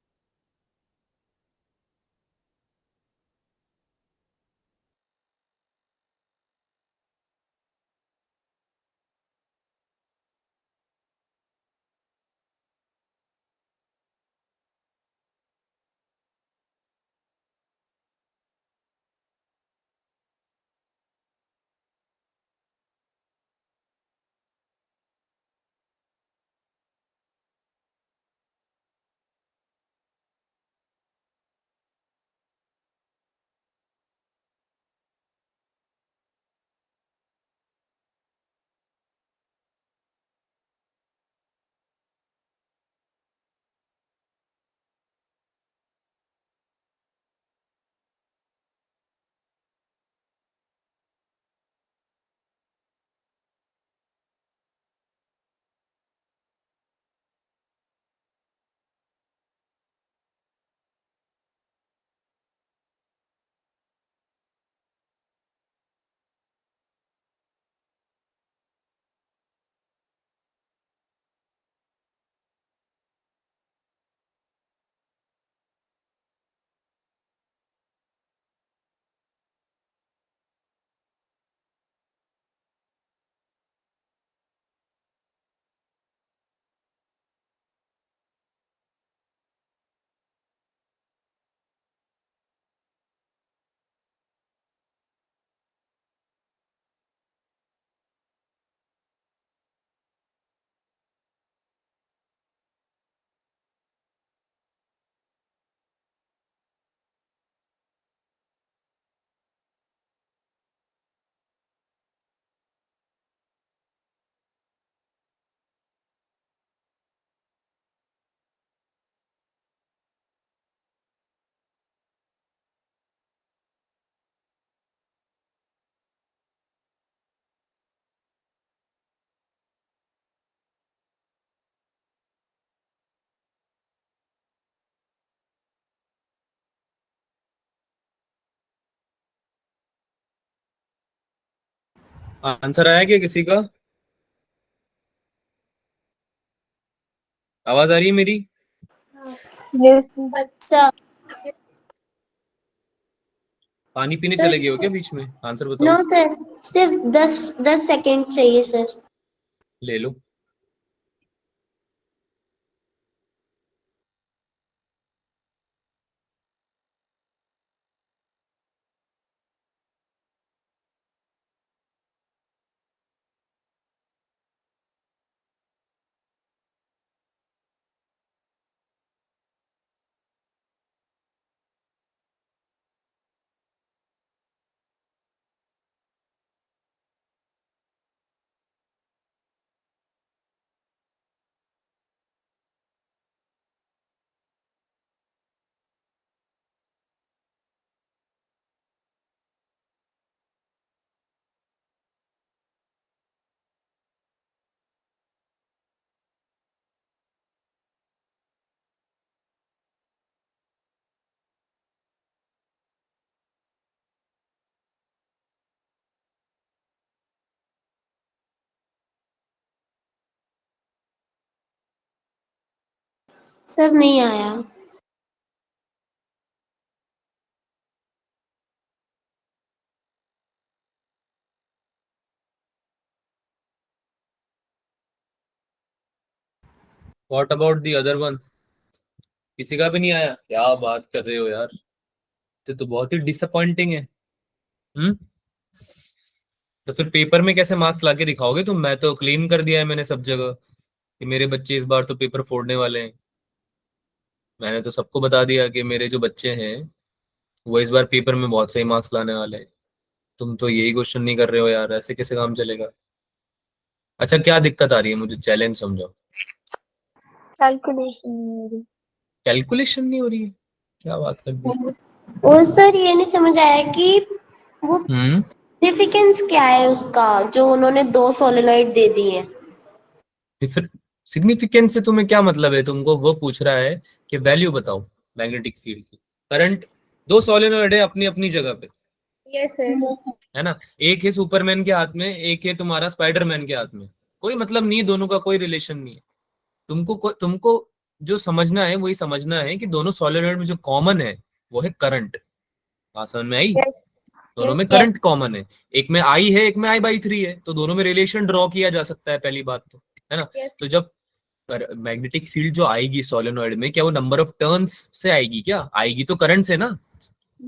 आंसर आया क्या किसी का? आवाज आ रही है मेरी? यस अच्छा पानी पीने सर, चले गए हो क्या बीच में? आंसर नो बताओ। सर, सिर्फ 10 सेकंड चाहिए सर। ले लो। सर नहीं आया। What about the other one? किसी का भी नहीं आया? क्या बात कर रहे हो यार, ये तो बहुत ही डिसअपॉइंटिंग है। हम्म। तो फिर पेपर में कैसे मार्क्स लाके दिखाओगे तुम? मैं तो क्लेम कर दिया है मैंने सब जगह कि मेरे बच्चे इस बार तो पेपर फोड़ने वाले हैं। मैंने तो सबको बता दिया कि मेरे जो बच्चे हैं वो इस बार पेपर में बहुत सही मार्क्स लाने वाले हैं। तुम तो यही क्वेश्चन नहीं कर रहे हो यार, ऐसे कैसे काम चलेगा? अच्छा क्या दिक्कत आ रही है, मुझे चैलेंज समझाओ। कैलकुलेशन मेरी। कैलकुलेशन नहीं हो रही है? क्या बात कर दी। और सर ये नहीं समझ आया कि वो हम्म। सिग्निफिकेंस क्या है उसका, जो उन्होंने 2 सोलेनॉइड दे दिए हैं। फिर सिग्निफिकेंस से तुम्हें क्या मतलब है? तुमको वो पूछ रहा है कि वैल्यू बताओ मैग्नेटिक फील्ड की। करंट, दो सोलेनोइड है अपनी अपनी जगह पे, यस सर। है ना? एक है सुपरमैन के हाथ में, एक है तुम्हारा स्पाइडरमैन के हाथ में। कोई मतलब नहीं है, दोनों का कोई रिलेशन नहीं है। तुमको जो समझना है वही समझना है कि दोनों सोलेनॉइड में जो कॉमन है वो है करंट। बात समझ में आई? यस दोनों में Yes. करंट कॉमन है, एक में आई है एक में I/3 है, तो दोनों में रिलेशन ड्रॉ किया जा सकता है, पहली बात तो, है ना। यस तो जब मैग्नेटिक फील्ड जो आएगी सोलेनॉइड में, क्या वो नंबर ऑफ टर्न्स से आएगी? क्या आएगी तो करंट से ना।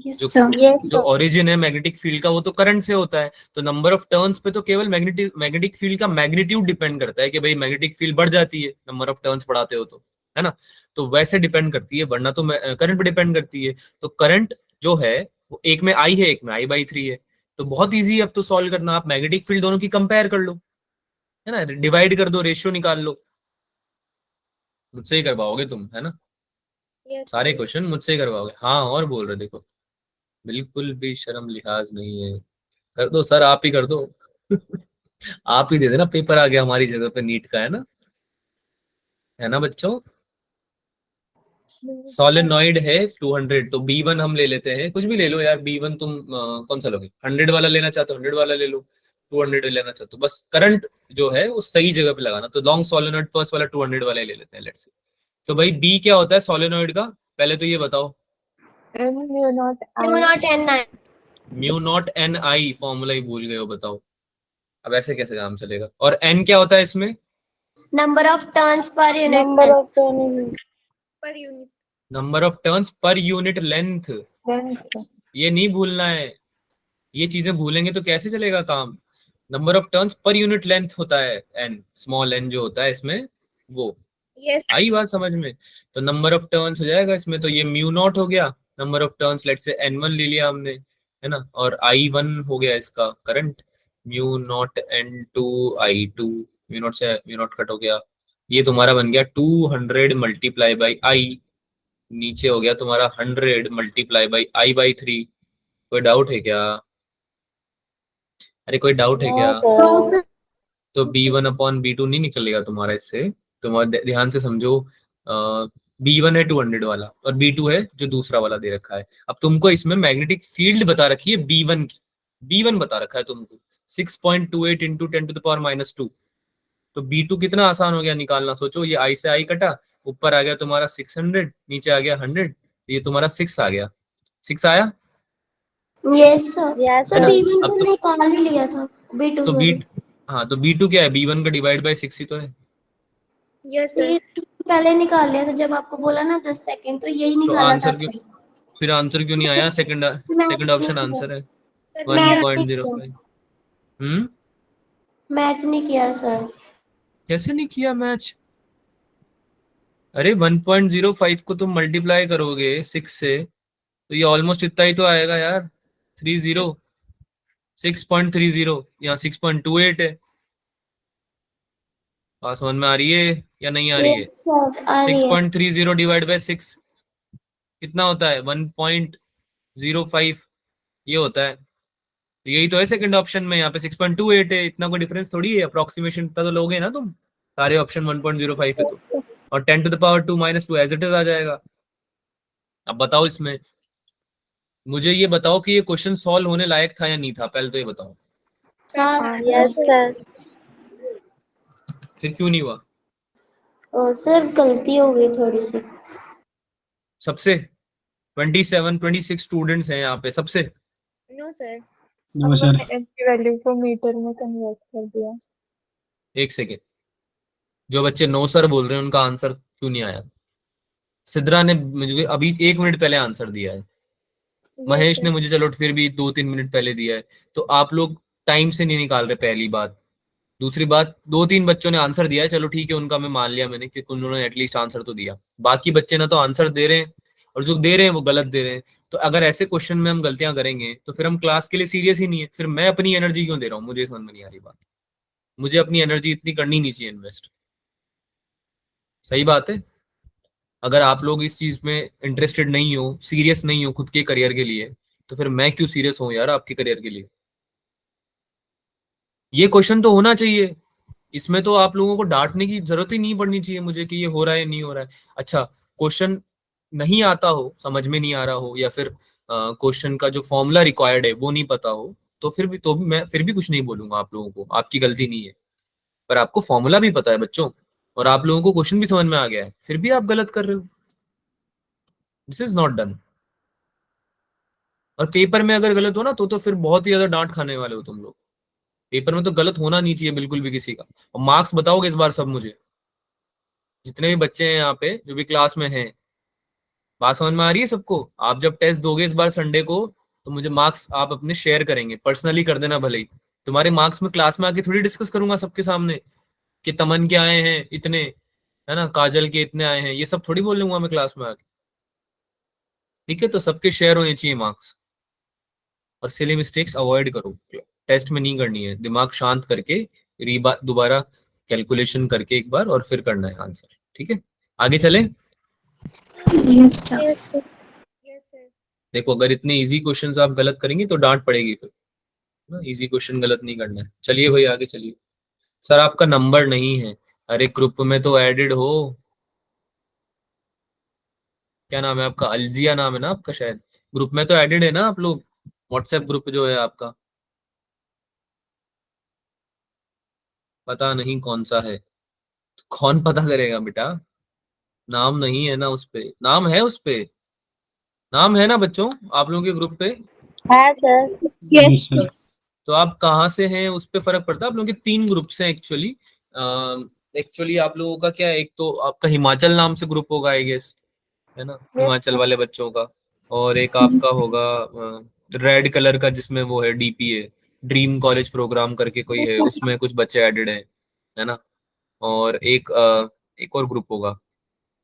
यस जो सर Yes, जो sir. ओरिजिन है मैग्नेटिक फील्ड का वो तो करंट से होता है, तो नंबर ऑफ टर्न्स पे तो केवल मैग्नेटिक फील्ड का मैग्नीट्यूड डिपेंड करता है कि भाई मैग्नेटिक फील्ड बढ़ जाती है नंबर ऑफ टर्न्स बढ़ाते हो तो, है ना। तो वैसे डिपेंड करती है, वरना तो करंट पे डिपेंड करती है। तो करंट जो है वो एक में आई है एक में I/3 है। तो बहुत ईजी अब तो सॉल्व करना, आप मैग्नेटिक फील्ड दोनों की कंपेयर कर लो, है ना, डिवाइड कर दो, रेशियो निकाल लो। मुझसे ही करवाओगे तुम, है ना, यस सारे क्वेश्चन मुझसे ही करवाओगे। हाँ और बोल रहे, देखो बिल्कुल भी शर्म लिहाज नहीं है। कर दो सर, आप ही कर दो। आप ही दे देना, पेपर आ गया हमारी जगह पे नीट का, है ना बच्चों। सोलेनॉइड है 200, तो B1 हम ले लेते हैं, कुछ भी ले लो यार। B1 तुम कौन सा लोगे? 100 वाला लेना चाहते हो 100 वाला ले लो, 200 लेना चाहते हो, बस करंट जो है वो सही जगह पे लगाना। तो लॉन्ग सोलेनॉइड फर्स्ट वाला 200 वाला ही ले लेते हैं, लेट्स से। तो भाई बी क्या होता है सोलेनॉइड का, पहले तो ये बताओ। M mu not You I not N9. Mu not N I, formula ही भूल गए हो, बताओ अब ऐसे कैसे काम चलेगा। और एन क्या होता है इसमें? Number of turns per unit number length. Of turn per unit number of turns per unit length. Length ये नहीं भूलना है, ये चीजें भूलेंगे तो कैसे चलेगा काम। Number of turns per unit length होता है एन, स्मॉल एन जो होता है इसमें वो। यस आई बात समझ में? तो नंबर ऑफ टर्न्स हो जाएगा इसमें, तो ये म्यू नॉट हो गया नंबर ऑफ टर्न्स, लेट से N1 ले लिया हमने, है ना, और I1 हो गया इसका current, mu naught N2 I2, mu naught से म्यू नॉट कट हो गया, ये तुम्हारा बन गया 200 मल्टीप्लाई बाई आई, नीचे हो गया तुम्हारा 100 मल्टीप्लाई बाई I/3। कोई डाउट है क्या? अरे कोई डाउट है क्या? तो sir, तो B1/B2 नहीं निकलेगा तुम्हारा इससे। तुम्हारा ध्यान से समझो, B1 है 200 वाला और B2 है जो दूसरा वाला दे रखा है। अब तुमको इसमें मैग्नेटिक फील्ड बता रखी है B1 की, B1 बता रखा है तुमको 6.28 इंटू 10⁻²। तो B2 कितना आसान हो गया निकालना, सोचो, ये I से I कटा, ऊपर आ गया तुम्हारा 600, नीचे आ गया 100, तो ये तुम्हारा 6 आ गया, 6 आया, yes sir. यस है Sir ना। B1 अब तो निकाल ही लिया था. B2 तो sorry. हाँ तो B2 क्या है? B1 का डिवाइड बाई 6 ही तो है। यस तो सर ये पहले निकाल लिया था जब आपको बोला ना 10 सेकंड, तो यही तो निकाला था आंसर क्यों, फिर आंसर क्यों नहीं आया? सेकंड मैच सेकंड नहीं ऑप्शन किया. आंसर है मैच नहीं 1.05। किया. हम्म, मैच नहीं किया सर. कैसे नहीं किया मैच? अरे 1.05 को तुम मल्टीप्लाई करोगे 6 से तो ये ऑलमोस्ट इतना ही तो आएगा यार, 30, 6.30, यहाँ 6.28 है। बात समझ में आ रही है या नहीं आ रही Yes है? sir, आ रही है. 6.30 डिवाइड बाई 6 कितना होता है? 1.05 ये होता है। तो यही तो है सेकंड ऑप्शन में, यहाँ पे 6.28 है, इतना कोई डिफरेंस थोड़ी है, अप्रोक्सीमेशन इतना तो लोगे ना तुम, सारे ऑप्शन 1.05 है तो, और 10⁻2 - 2 एज इट इज आ जाएगा। अब बताओ इसमें, मुझे ये बताओ कि ये क्वेश्चन सॉल्व होने लायक था या नहीं था, पहले तो ये बताओ। हाँ यस सर फिर क्यों नहीं हुआ? सर गलती हो गई थोड़ी सी. सबसे 26 स्टूडेंट्स हैं यहाँ पे, सबसे। No sir no sir. मैंने एन की वैल्यू को मीटर में कन्वर्ट कर दिया. एक सेकेंड, जो बच्चे नो सर बोल रहे हैं उनका आंसर क्यों नहीं आया? सिद्रा ने मुझे अभी 1 मिनट पहले आंसर दिया है, यस महेश ने सर मुझे चलो फिर भी 2-3 मिनट पहले दिया है। तो आप लोग टाइम से नहीं निकाल रहे, पहली बात। दूसरी बात, 2-3 बच्चों ने आंसर दिया है, चलो ठीक है, उनका मैं मान लिया मैंने कि उन्होंने एटलीस्ट आंसर तो दिया। बाकी बच्चे ना तो आंसर दे रहे हैं, और जो दे रहे हैं वो गलत दे रहे हैं। तो अगर ऐसे क्वेश्चन में हम गलतियां करेंगे तो फिर हम क्लास के लिए सीरियस ही नहीं है, फिर मैं अपनी एनर्जी क्यों दे रहा हूँ? मुझे समझ में नहीं आ रही बात। मुझे अपनी एनर्जी इतनी करनी नहीं चाहिए इन्वेस्ट, सही बात है। अगर आप लोग इस चीज में इंटरेस्टेड नहीं हो, सीरियस नहीं हो खुद के करियर के लिए, तो फिर मैं क्यों सीरियस हूँ यार आपके करियर के लिए? ये क्वेश्चन तो होना चाहिए, इसमें तो आप लोगों को डांटने की जरूरत ही नहीं पड़नी चाहिए मुझे कि ये हो रहा है नहीं हो रहा है। अच्छा, क्वेश्चन नहीं आता हो, समझ में नहीं आ रहा हो, या फिर क्वेश्चन का जो फॉर्मूला रिक्वायर्ड है वो नहीं पता हो, तो फिर भी मैं फिर भी कुछ नहीं बोलूंगा आप लोगों को, आपकी गलती नहीं है। पर आपको फॉर्मूला भी पता है बच्चों, और आप लोगों को क्वेश्चन भी समझ में आ गया है, फिर भी आप गलत कर रहे हो। This is not done. और पेपर में अगर गलत हो ना तो फिर बहुत ही ज्यादा डांट खाने वाले हो तुम लोग। पेपर में तो गलत होना नहीं चाहिए बिल्कुल भी किसी का। और मार्क्स बताओगे इस बार सब मुझे, जितने भी बच्चे हैं यहाँ पे जो भी क्लास में हैं। बात समझ में आ रही है सबको? आप जब टेस्ट दोगे इस बार संडे को, तो मुझे मार्क्स आप अपने शेयर करेंगे, पर्सनली कर देना भले ही। तुम्हारे मार्क्स में क्लास में आके थोड़ी डिस्कस करूंगा सबके सामने कि तमन के आए हैं इतने, है ना, काजल के इतने आए हैं, ये सब थोड़ी बोल लूंगा मैं क्लास में आके। ठीक है, तो सबके शेयर होने चाहिए मार्क्स। और सिली मिस्टेक्स अवॉइड करो, टेस्ट में नहीं करनी है, दिमाग शांत करके दोबारा कैलकुलेशन करके एक बार और फिर करना है आंसर। ठीक है, आगे चले। Yes sir. Yes sir. Yes sir. देखो अगर इतने इजी क्वेश्चंस आप गलत करेंगे तो डांट पड़ेगी फिर ना, इजी क्वेश्चन गलत नहीं करना है। चलिए भाई आगे चलिए। सर आपका नंबर नहीं है। अरे ग्रुप में तो एडेड हो। क्या नाम है आपका? अलजिया नाम है ना आपका शायद। ग्रुप में तो एडेड है ना आप लोग, व्हाट्सएप ग्रुप जो है आपका। पता नहीं कौन सा है, कौन पता करेगा बेटा? नाम नहीं है ना उस पे, नाम है उस पे, नाम है ना बच्चों आप लोगों के ग्रुप पे? है सर। Yes sir. तो आप कहाँ से हैं उस पे फर्क पड़ता है। आप लोगों के 3 ग्रुप्स हैं एक्चुअली। एक्चुअली आप लोगों का क्या है, एक तो आपका हिमाचल नाम से ग्रुप होगा आई गेस, है ना, हिमाचल वाले बच्चों का। और एक आपका होगा रेड कलर का जिसमें वो है डीपीए, ड्रीम कॉलेज प्रोग्राम करके कोई है, उसमें कुछ बच्चे एडेड हैं, है ना। और एक और ग्रुप होगा।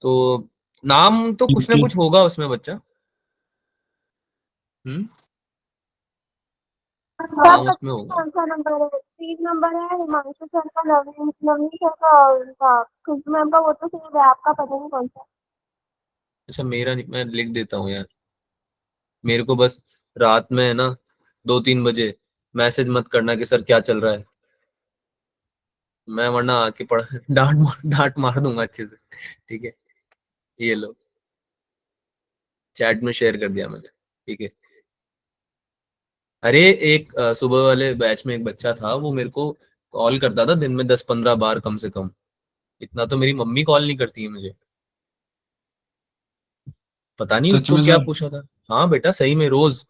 तो नाम तो कुछ ना कुछ होगा उसमें बच्चा। हम्म, नाम उसमें होगा। कौन सा नंबर है? 3 नंबर है हिमांशु सर का, नवनीत नवनीत सर का और उनका खुशबू मैम का। वो तो सेम है, आपका पता नहीं कौन सा। अच्छा मेरा नहीं, मैं लिख देता हूँ यार। मेरे को बस रात में है ना 2-3 बजे मैसेज मत करना कि सर क्या चल रहा है, मैं वरना आके पढ़ डांट मार दूंगा अच्छे से। ठीक है, ये लो, चैट में शेयर कर दिया मैंने। ठीक है। अरे एक सुबह वाले बैच में एक बच्चा था, वो मेरे को कॉल करता था दिन में 10-15 बार कम से कम। इतना तो मेरी मम्मी कॉल नहीं करती है मुझे। पता नहीं सच उसको में क्या सर? पूछा था। हाँ बेटा सही में रोज।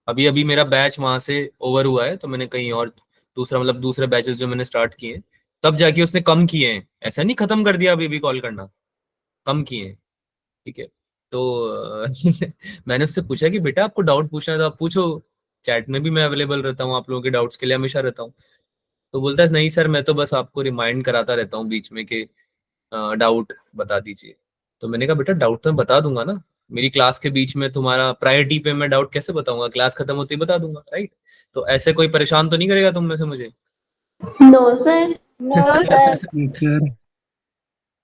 अभी अभी मेरा बैच वहां से ओवर हुआ है तो मैंने कहीं और दूसरा, मतलब दूसरे बैचेस जो मैंने स्टार्ट किए हैं तब जाके उसने कम किए हैं, ऐसा नहीं खत्म कर दिया अभी भी कॉल करना, कम किए हैं। ठीक है। तो मैंने उससे पूछा कि बेटा आपको डाउट पूछना है तो आप पूछो, चैट में भी मैं अवेलेबल रहता हूँ, आप लोगों के डाउट्स के लिए हमेशा रहता हूँ। तो बोलता है नहीं सर मैं तो बस आपको रिमाइंड कराता रहता हूँ बीच में कि डाउट बता दीजिए। तो मैंने कहा बेटा डाउट तो मैं बता दूंगा ना, मेरी क्लास के बीच में तुम्हारा प्रायोरिटी पे मैं डाउट कैसे बताऊंगा, क्लास खत्म होते ही बता दूंगा, राइट। तो ऐसे कोई परेशान तो नहीं करेगा तुम में से मुझे? No sir. No sir. Sir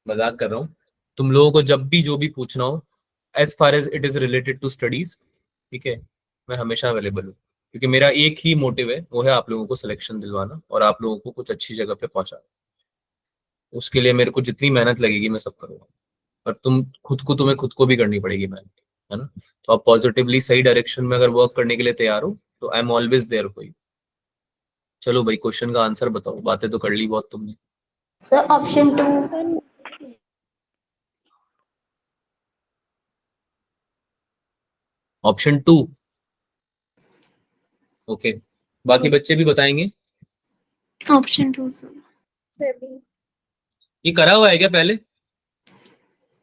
मजाक कर रहा हूँ। तुम लोगों को जब भी जो भी पूछना हो as far as it is related to studies, ठीक है, मैं हमेशा अवेलेबल हूँ। क्योंकि मेरा एक ही मोटिव है, वो है आप लोगों को सिलेक्शन दिलवाना और आप लोगों को कुछ अच्छी जगह पे पहुंचाना। उसके लिए मेरे को जितनी मेहनत लगेगी मैं सब करूंगा। और तुम्हें खुद को भी करनी पड़ेगी मेहनत, है ना। तो आप पॉजिटिवली सही डायरेक्शन में अगर वर्क करने के लिए तैयार हो तो I am always there for you. चलो भाई क्वेश्चन का आंसर बताओ, बातें तो कर ली बहुत तुमने। Sir option 2। ऑप्शन 2। ओके, बाकी बच्चे भी बताएंगे। Option 2 sir. सभी। ये करा हुआ है क्या पहले?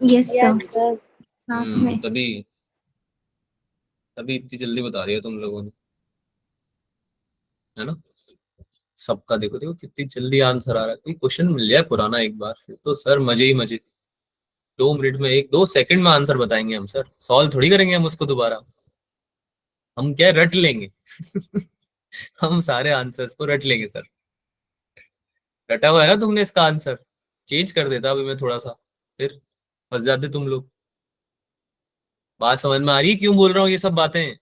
Yes yes sir. Sir. Class में। तभी तभी इतनी जल्दी बता दिया तुम लोगों ने, है ना। सबका देखो देखो कितनी जल्दी आंसर आ रहा है। कोई क्वेश्चन मिल जाए पुराना एक बार, फिर तो सर मजे ही मजे। 2 मिनट में, 1-2 सेकंड में आंसर बताएंगे हम सर, सॉल्व थोड़ी करेंगे हम उसको दोबारा। हम क्या रट लेंगे हम सारे आंसर्स को रट लेंगे सर। रटा हुआ है ना तुमने इसका आंसर, चेंज कर देता अभी मैं थोड़ा सा, फिर फंस जाते तुम लोग। बात समझ में आ रही है क्यों बोल रहा हूँ ये सब बातें?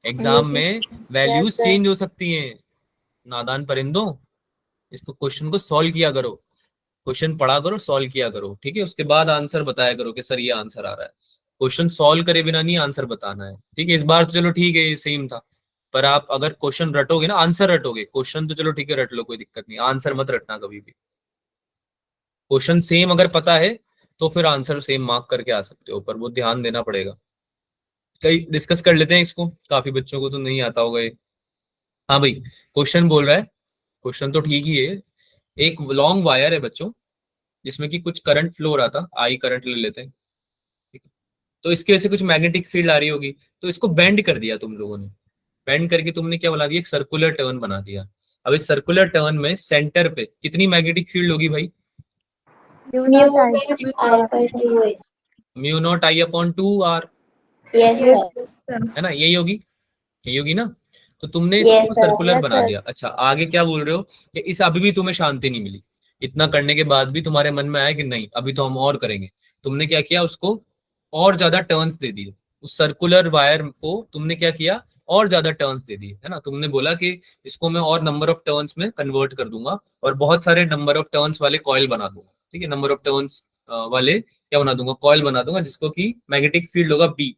एग्जाम में यस वैल्यूज सर। चेंज हो सकती हैं, नादान परिंदों। इसको क्वेश्चन को सॉल्व किया करो, क्वेश्चन पढ़ा करो, सॉल्व किया करो, ठीक है, उसके बाद आंसर बताया करो कि सर ये आंसर आ रहा है। क्वेश्चन सॉल्व करे बिना नहीं आंसर बताना है, ठीक है। इस बार तो चलो ठीक है ये सेम था, पर आप अगर क्वेश्चन रटोगे ना, आंसर रटोगे, क्वेश्चन तो चलो ठीक है रट लो कोई दिक्कत नहीं, आंसर मत रटना कभी भी। क्वेश्चन सेम अगर पता है तो फिर आंसर सेम मार्क करके आ सकते हो, पर वो ध्यान देना पड़ेगा। कई डिस्कस कर लेते हैं इसको, काफी बच्चों को तो नहीं आता होगा ये। हाँ भाई, क्वेश्चन बोल रहा है, क्वेश्चन तो ठीक ही है। एक लॉन्ग वायर है बच्चों, जिसमें कि कुछ करंट फ्लो हो रहा था, आई करंट ले लेते हैं, ठीक है? तो इसकी वजह से कुछ मैग्नेटिक फील्ड आ रही होगी, तो इसको बेंड कर दिया तुम लोगों ने। बेंड करके तुमने क्या बना दिया, एक सर्कुलर टर्न बना दिया। अब इस सर्कुलर टर्न में सेंटर पे कितनी मैग्नेटिक फील्ड होगी भाई? Mu mu not I I by 2 है। Mu not I upon 2 R, yes sir. है ना, यही होगी, यही होगी ना। तो तुमने यस इसको सर। सर्कुलर बना दिया। अच्छा, आगे क्या बोल रहे हो कि इस अभी भी तुम्हें शांति नहीं मिली, इतना करने के बाद भी तुम्हारे मन में आया कि नहीं अभी तो हम और करेंगे। तुमने क्या किया, उसको और ज्यादा टर्न्स दे दिए, उस सर्कुलर वायर को तुमने क्या किया, और ज्यादा टर्न्स दे दिए, है ना। तुमने बोला कि इसको मैं और नंबर ऑफ टर्न्स में कन्वर्ट कर दूंगा और बहुत सारे नंबर ऑफ टर्न्स वाले कॉइल बना दूंगा, ठीक है, नंबर ऑफ टर्न्स वाले क्या बना दूंगा, कॉइल बना दूंगा, जिसको कि मैग्नेटिक फील्ड होगा बी,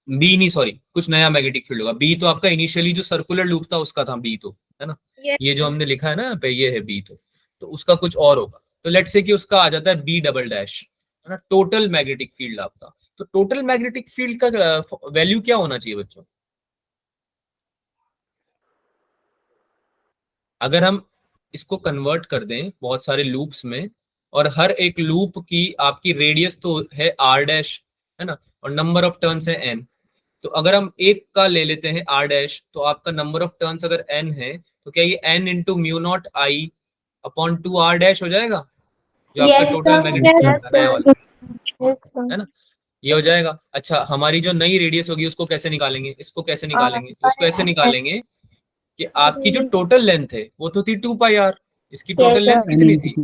बी नहीं सॉरी, कुछ नया मैग्नेटिक फील्ड होगा। बी तो आपका इनिशियली जो सर्कुलर लूप था उसका था बी, तो है ना, ये जो हमने लिखा है ना यहाँ पे, ये है बी, तो उसका कुछ और होगा। तो लेट्स से कि उसका आ जाता है बी डबल डैश, है ना, टोटल मैग्नेटिक फील्ड आपका। तो टोटल मैग्नेटिक फील्ड का वैल्यू क्या होना चाहिए बच्चों? अगर हम इसको कन्वर्ट कर दें बहुत सारे लूप्स में, और हर एक लूप की आपकी रेडियस तो है आर डैश, है ना, और नंबर ऑफ टर्न्स है एन। तो अगर हम एक का ले लेते हैं आर डैश, तो आपका नंबर ऑफ टर्न्स अगर एन है, तो क्या ये N into mu not I upon 2 R dash हो जाएगा, जो आपका yes total sir. Magnetic field था नया वाला, यस सर है ना, ये हो जाएगा। अच्छा, हमारी जो नई रेडियस होगी उसको कैसे निकालेंगे, इसको कैसे निकालेंगे, तो उसको ऐसे निकालेंगे कि आपकी जो टोटल लेंथ है वो तो थी 2 पाई आर, इसकी टोटल यस लेंथ सर। कितनी थी,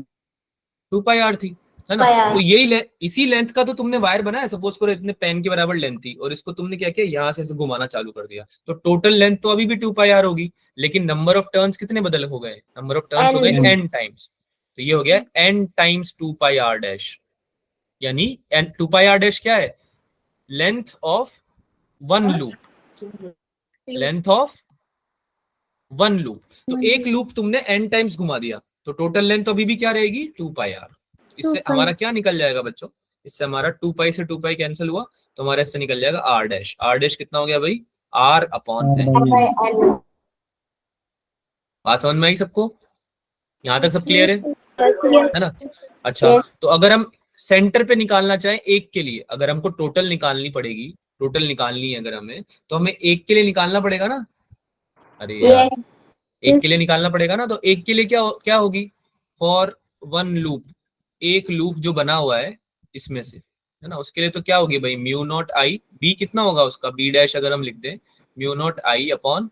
2 पाई आर थी, है ना। पाया। तो यही इसी लेंथ का तो तुमने वायर बनाया, सपोज करो इतने पेन के बराबर लेंथ थी, और इसको तुमने क्या किया, यहाँ से ऐसे घुमाना चालू कर दिया, तो टोटल लेंथ तो अभी भी 2 पाई आर होगी, लेकिन नंबर ऑफ टर्न्स कितने बदल हो गए, नंबर ऑफ टर्न्स हो गए एन। N times. तो ये हो गया N times 2 pi R dash, यानी एन 2 पाई आर डैश क्या है, length of one loop, length of one loop. तो एक लूप तुमने एन टाइम्स घुमा दिया, तो टोटल लेंथ अभी भी क्या रहेगी, 2 पाई आर। इससे हमारा क्या निकल जाएगा बच्चों, इससे हमारा 2 पाई से 2 पाई कैंसिल हुआ, तो हमारे इससे निकल जाएगा आर डैश। आर डैश कितना हो गया भाई, R upon N. By N. बात समझ में आई सबको, यहां तक सब क्लियर है ना। अच्छा, यस। तो अगर हम सेंटर पे निकालना चाहें एक के लिए, अगर हमको टोटल निकालनी पड़ेगी, टोटल निकालनी है अगर हमें, तो हमें एक के लिए निकालना पड़ेगा ना। अरे यार, यस। एक के लिए निकालना पड़ेगा ना, तो एक के लिए क्या क्या होगी, फॉर वन लूप, एक लूप जो बना हुआ है इसमें से, है ना, उसके लिए तो क्या होगी भाई, म्यू नॉट आई, बी कितना होगा उसका, बी डैश अगर हम लिख दें, mu not I upon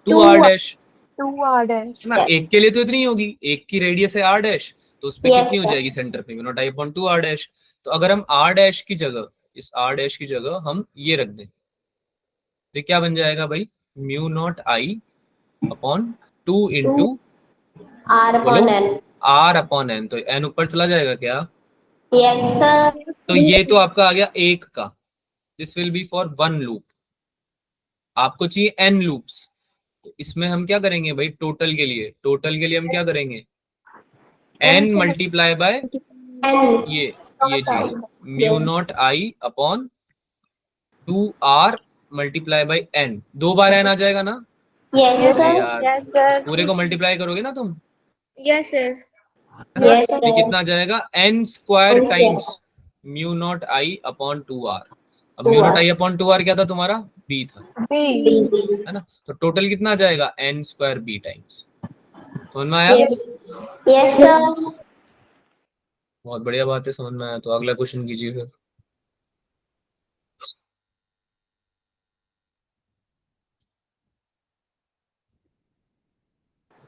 2 R dash, 2 R dash है ना। एक के लिए तो इतनी होगी, एक की रेडियस है आर डैश, तो उस पर यस कितनी हो सर। जाएगी सेंटर पे, mu not I upon 2 R dash. तो अगर हम आर डैश की जगह, इस आर डैश की जगह हम ये रख दें, तो क्या बन जाएगा भाई, mu not I upon 2 two into, R बोलो, upon N. R upon N, तो एन ऊपर चला जाएगा क्या, यस सर। तो ये तो आपका आ गया एक का, this will be for one loop. आपको चाहिए एन लूप्स, तो इसमें हम क्या करेंगे भाई, टोटल के लिए, टोटल के लिए हम क्या करेंगे, एन एन से मल्टीप्लाई बाय एन। ये चीज, mu yes. Not I upon 2 R multiply by N, 2 बार एन आ जाएगा ना। यस अरे सर। यार, यस इस सर पूरे को मल्टीप्लाई करोगे ना तुम, यस सर है ना, यस तो ये सर। कितना आ जाएगा, N square N times square mu not I upon 2 R. अब two mu not R I upon 2 R क्या था तुम्हारा, बी था, बी बी। है ना। तो टोटल कितना आ जाएगा, एन स्क्वायर बी टाइम्स। समझ में आया, यस। Yes sir. बहुत बढ़िया बात है, समझ में आया। तो अगला क्वेश्चन कीजिए फिर।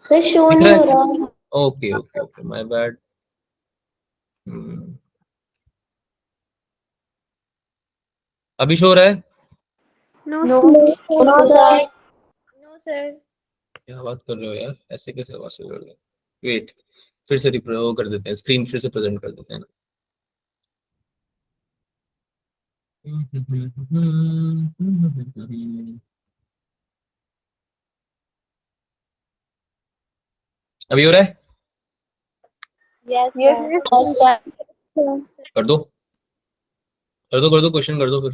सर शो दिख नहीं रहा हो है, रहा। Okay okay okay, my bad. अभी शो रहा है, no no. No sir. No sir क्या बात कर रहे हो यार, ऐसे कैसे आवाज शुरू हो गया, वेट, फिर से रिप्रो कर देते हैं, स्क्रीन फिर से प्रेजेंट कर देते हैं ना। अभी हो रहा है, Yes, Yes, sir. yes, Yes, sir. sir. कर दो कर दो क्वेश्चन कर दो फिर।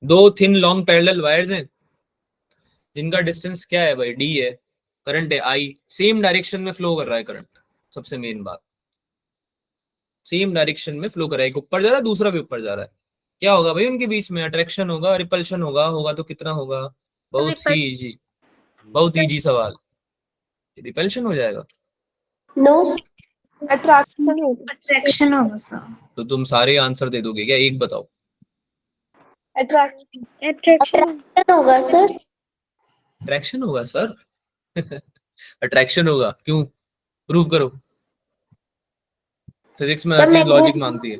दो थिन लॉन्ग पैरेलल वायर्स हैं जिनका डिस्टेंस क्या है भाई, डी है, करंट है आई, सेम डायरेक्शन में फ्लो कर रहा है करंट। सबसे मेन बात, सेम डायरेक्शन में फ्लो कर रहा है, एक ऊपर जा रहा है दूसरा भी ऊपर जा रहा है। क्या होगा भाई उनके बीच में? अट्रैक्शन होगा, रिपल्शन होगा, होगा तो कितना होगा? बहुत ही इजी, बहुत इजी सवाल। रिपल्शन हो जाएगा। नो अट्रैक्शन होगा। अट्रैक्शन होगा सर। तो तुम सारे आंसर दे दोगे क्या? एक बताओ। अट्रैक्शन। अट्रैक्शन होगा सर। अट्रैक्शन होगा सर? अट्रैक्शन होगा क्यों? प्रूव करो। फिजिक्स में हर सर चीज लॉजिक मैग्नेट मांगती है।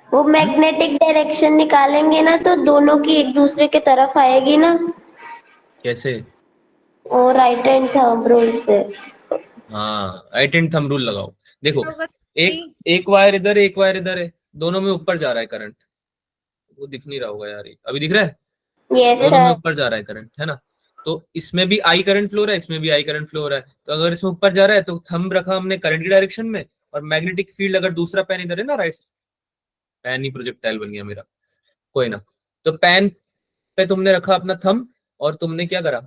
वो मैग्नेटिक डायरेक्शन निकालेंगे ना तो दोनों की एक दूसरे के तरफ आएगी ना, कैसे? और राइट हैंड थंब रूल से। हाँ, राइट हैंड थंब रूल लगाओ। देखो, एक एक वायर इधर एक वायर इधर है, दोनों में ऊपर जा रहा है करंट। वो दिख नहीं रहा होगा यार, ये अभी दिख रहा है? यस दोनों में सर। ऊपर जा रहा है करंट, है ना? तो इसमें भी आई करंट फ्लो हो रहा है, इसमें भी आई करंट फ्लो हो रहा है। तो अगर इसमें ऊपर जा रहा है तो थंब रखा हमने करंट की डायरेक्शन में, और मैग्नेटिक फील्ड अगर दूसरा पेन इधर है ना, राइट, पेन ही प्रोजेक्टाइल बन गया मेरा, कोई ना। तो पेन पे तुमने रखा अपना थंब, और तुमने क्या करा,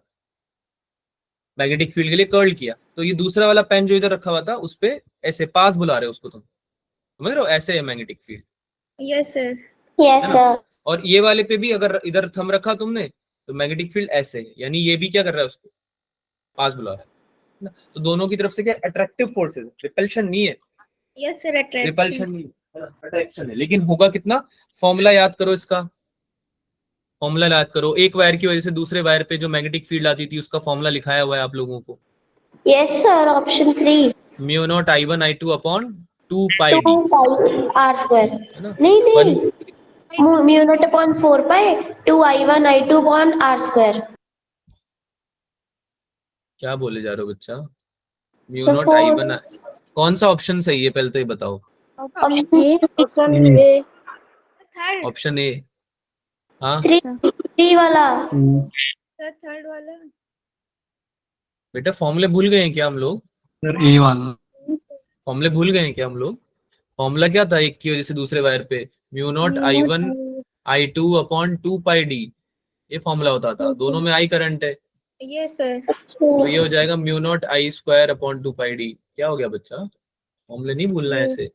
मैग्नेटिक फील्ड के लिए कर्ल किया। तो ये दूसरा वाला पेन जो इधर रखा हुआ था उस पे ऐसे पास बुला रहे हो उसको, तुम समझ रहे हो? ऐसे है magnetic field, yes sir. Yes है ना? सर। और ये वाले पे भी अगर इधर थंब रखा तुमने, तो मैग्नेटिक फील्ड ऐसे है, यानी ये भी क्या कर रहा है, उसको पास बुला रहा है ना? तो दोनों की तरफ से क्या अट्रैक्टिव फोर्सेस, रिपल्शन नहीं है। Yes sir, attraction. रिपल्शन नहीं है, अट्रैक्शन है। लेकिन होगा कितना? फॉर्मूला याद करो इसका, फॉर्मूला याद करो। एक वायर की वजह से दूसरे वायर पे जो मैग्नेटिक फील्ड आती थी उसका फॉर्मूला लिखाया हुआ है आप लोगों को। Yes sir, option 3। Mu not I one I two upon 2 pi 2 D, pi R square. है ना? नहीं वन, नहीं, mu naught upon 4 pi 2 I1 I2 upon R square. क्या बोले जा रहे हो बच्चा? Mu so naught I one, 4 कौन सा ऑप्शन सही है पहले तो ये बताओ। Option A. Third. Option A? हाँ 3 वाला। सर थर्ड वाला। बेटा, फॉर्मूले भूल गए हैं क्या हम लोग? सर ए वाला। फॉर्मूले भूल गए हैं क्या हम लोग? फॉर्मूला क्या था एक की वजह से दूसरे वायर पे? Mu not I one I two upon 2 pi D, ये फॉर्मूला होता था। दोनों में आई करंट है, यस सर। तो ये हो जाएगा mu not I square upon 2 pi D. क्या हो गया बच्चा? फॉर्मूले नहीं भूलना है ऐसे,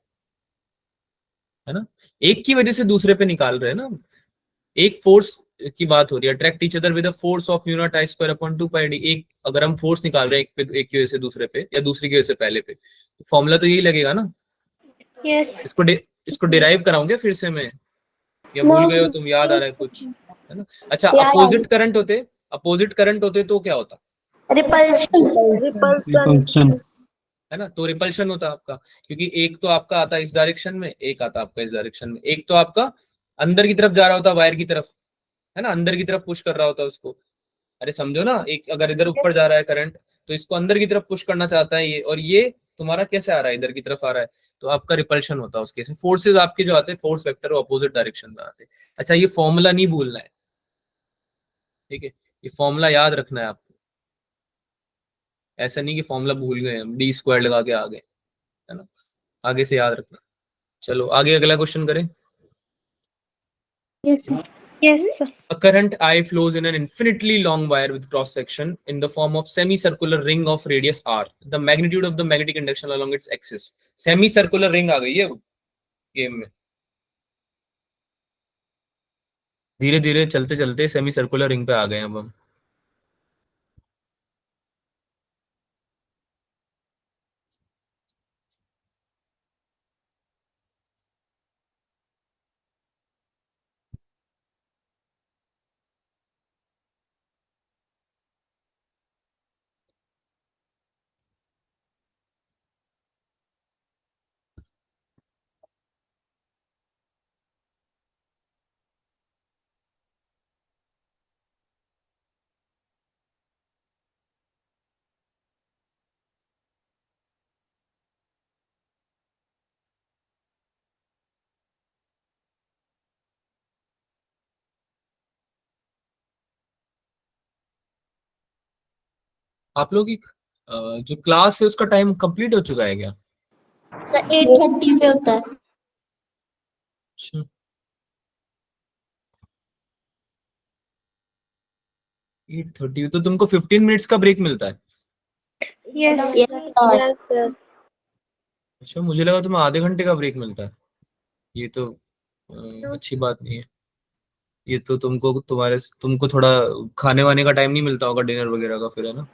है ना? एक की वजह से दूसरे पे निकाल रहे हैं ना, एक फोर्स की बात हो रही है, attract each other with the force of mu not I square upon 2 pi D. एक अगर हम फोर्स निकाल रहे हैं एक की वजह से दूसरे पे, या दूसरी की वजह से पहले पे, तो फॉर्मूला तो यही लगेगा ना। यस। इसको डिराइव कराऊंगे फिर से मैं, या नो भूल गए हो तुम? याद आ रहा है कुछ, है ना? अच्छा, यार, अपोजिट करंट होते तो क्या होता? रिपल्शन। रिपल्शन। है ना? तो रिपल्शन होता आपका, क्योंकि एक तो आपका आता इस डायरेक्शन में, एक आता आपका इस डायरेक्शन में। एक तो आपका अंदर की तरफ जा रहा होता वायर की तरफ, है ना, अंदर की तरफ पुश कर रहा होता है उसको। अरे समझो ना, एक अगर इधर ऊपर जा रहा है करंट, तो इसको अंदर की तरफ पुश करना चाहता है ये, और ये तुम्हारा कैसे आ रहा है, इधर की तरफ आ रहा है, तो आपका रिपल्शन होता है उसके। फोर्सेज आपके जो आते हैं, फोर्स वेक्टर वो अपोजिट डायरेक्शन में आते हैं। अच्छा, ये फॉर्मूला नहीं भूलना है, ठीक है? ये फॉर्मूला याद रखना है आपको। ऐसा नहीं कि फॉर्मूला भूल गए हम, डी स्क्वायर लगा के आ गए, है ना? आगे से याद रखना। चलो आगे अगला क्वेश्चन करें। Yes sir. Yes sir. A current I flows in an infinitely long wire with cross section in the form of semicircular ring of radius r. The magnitude of the magnetic induction along its axis. Semicircular ring आ गई है game में। धीरे धीरे चलते चलते semi circular ring पे आ गए अब हम। आप लोग की जो क्लास है उसका टाइम कंप्लीट हो चुका है क्या? सर 8:30 पे होता है। अच्छा, 8:30 तो तुमको 15 मिनट्स का ब्रेक मिलता है? Yes Yes, sir. सर। अच्छा, मुझे लगा तुम्हें आधे घंटे का ब्रेक मिलता है। ये तो अच्छी बात नहीं है। ये तो तुमको थोड़ा खाने वाने का टाइम नहीं मिलता होगा, डिनर वगैरह का, फिर है ना?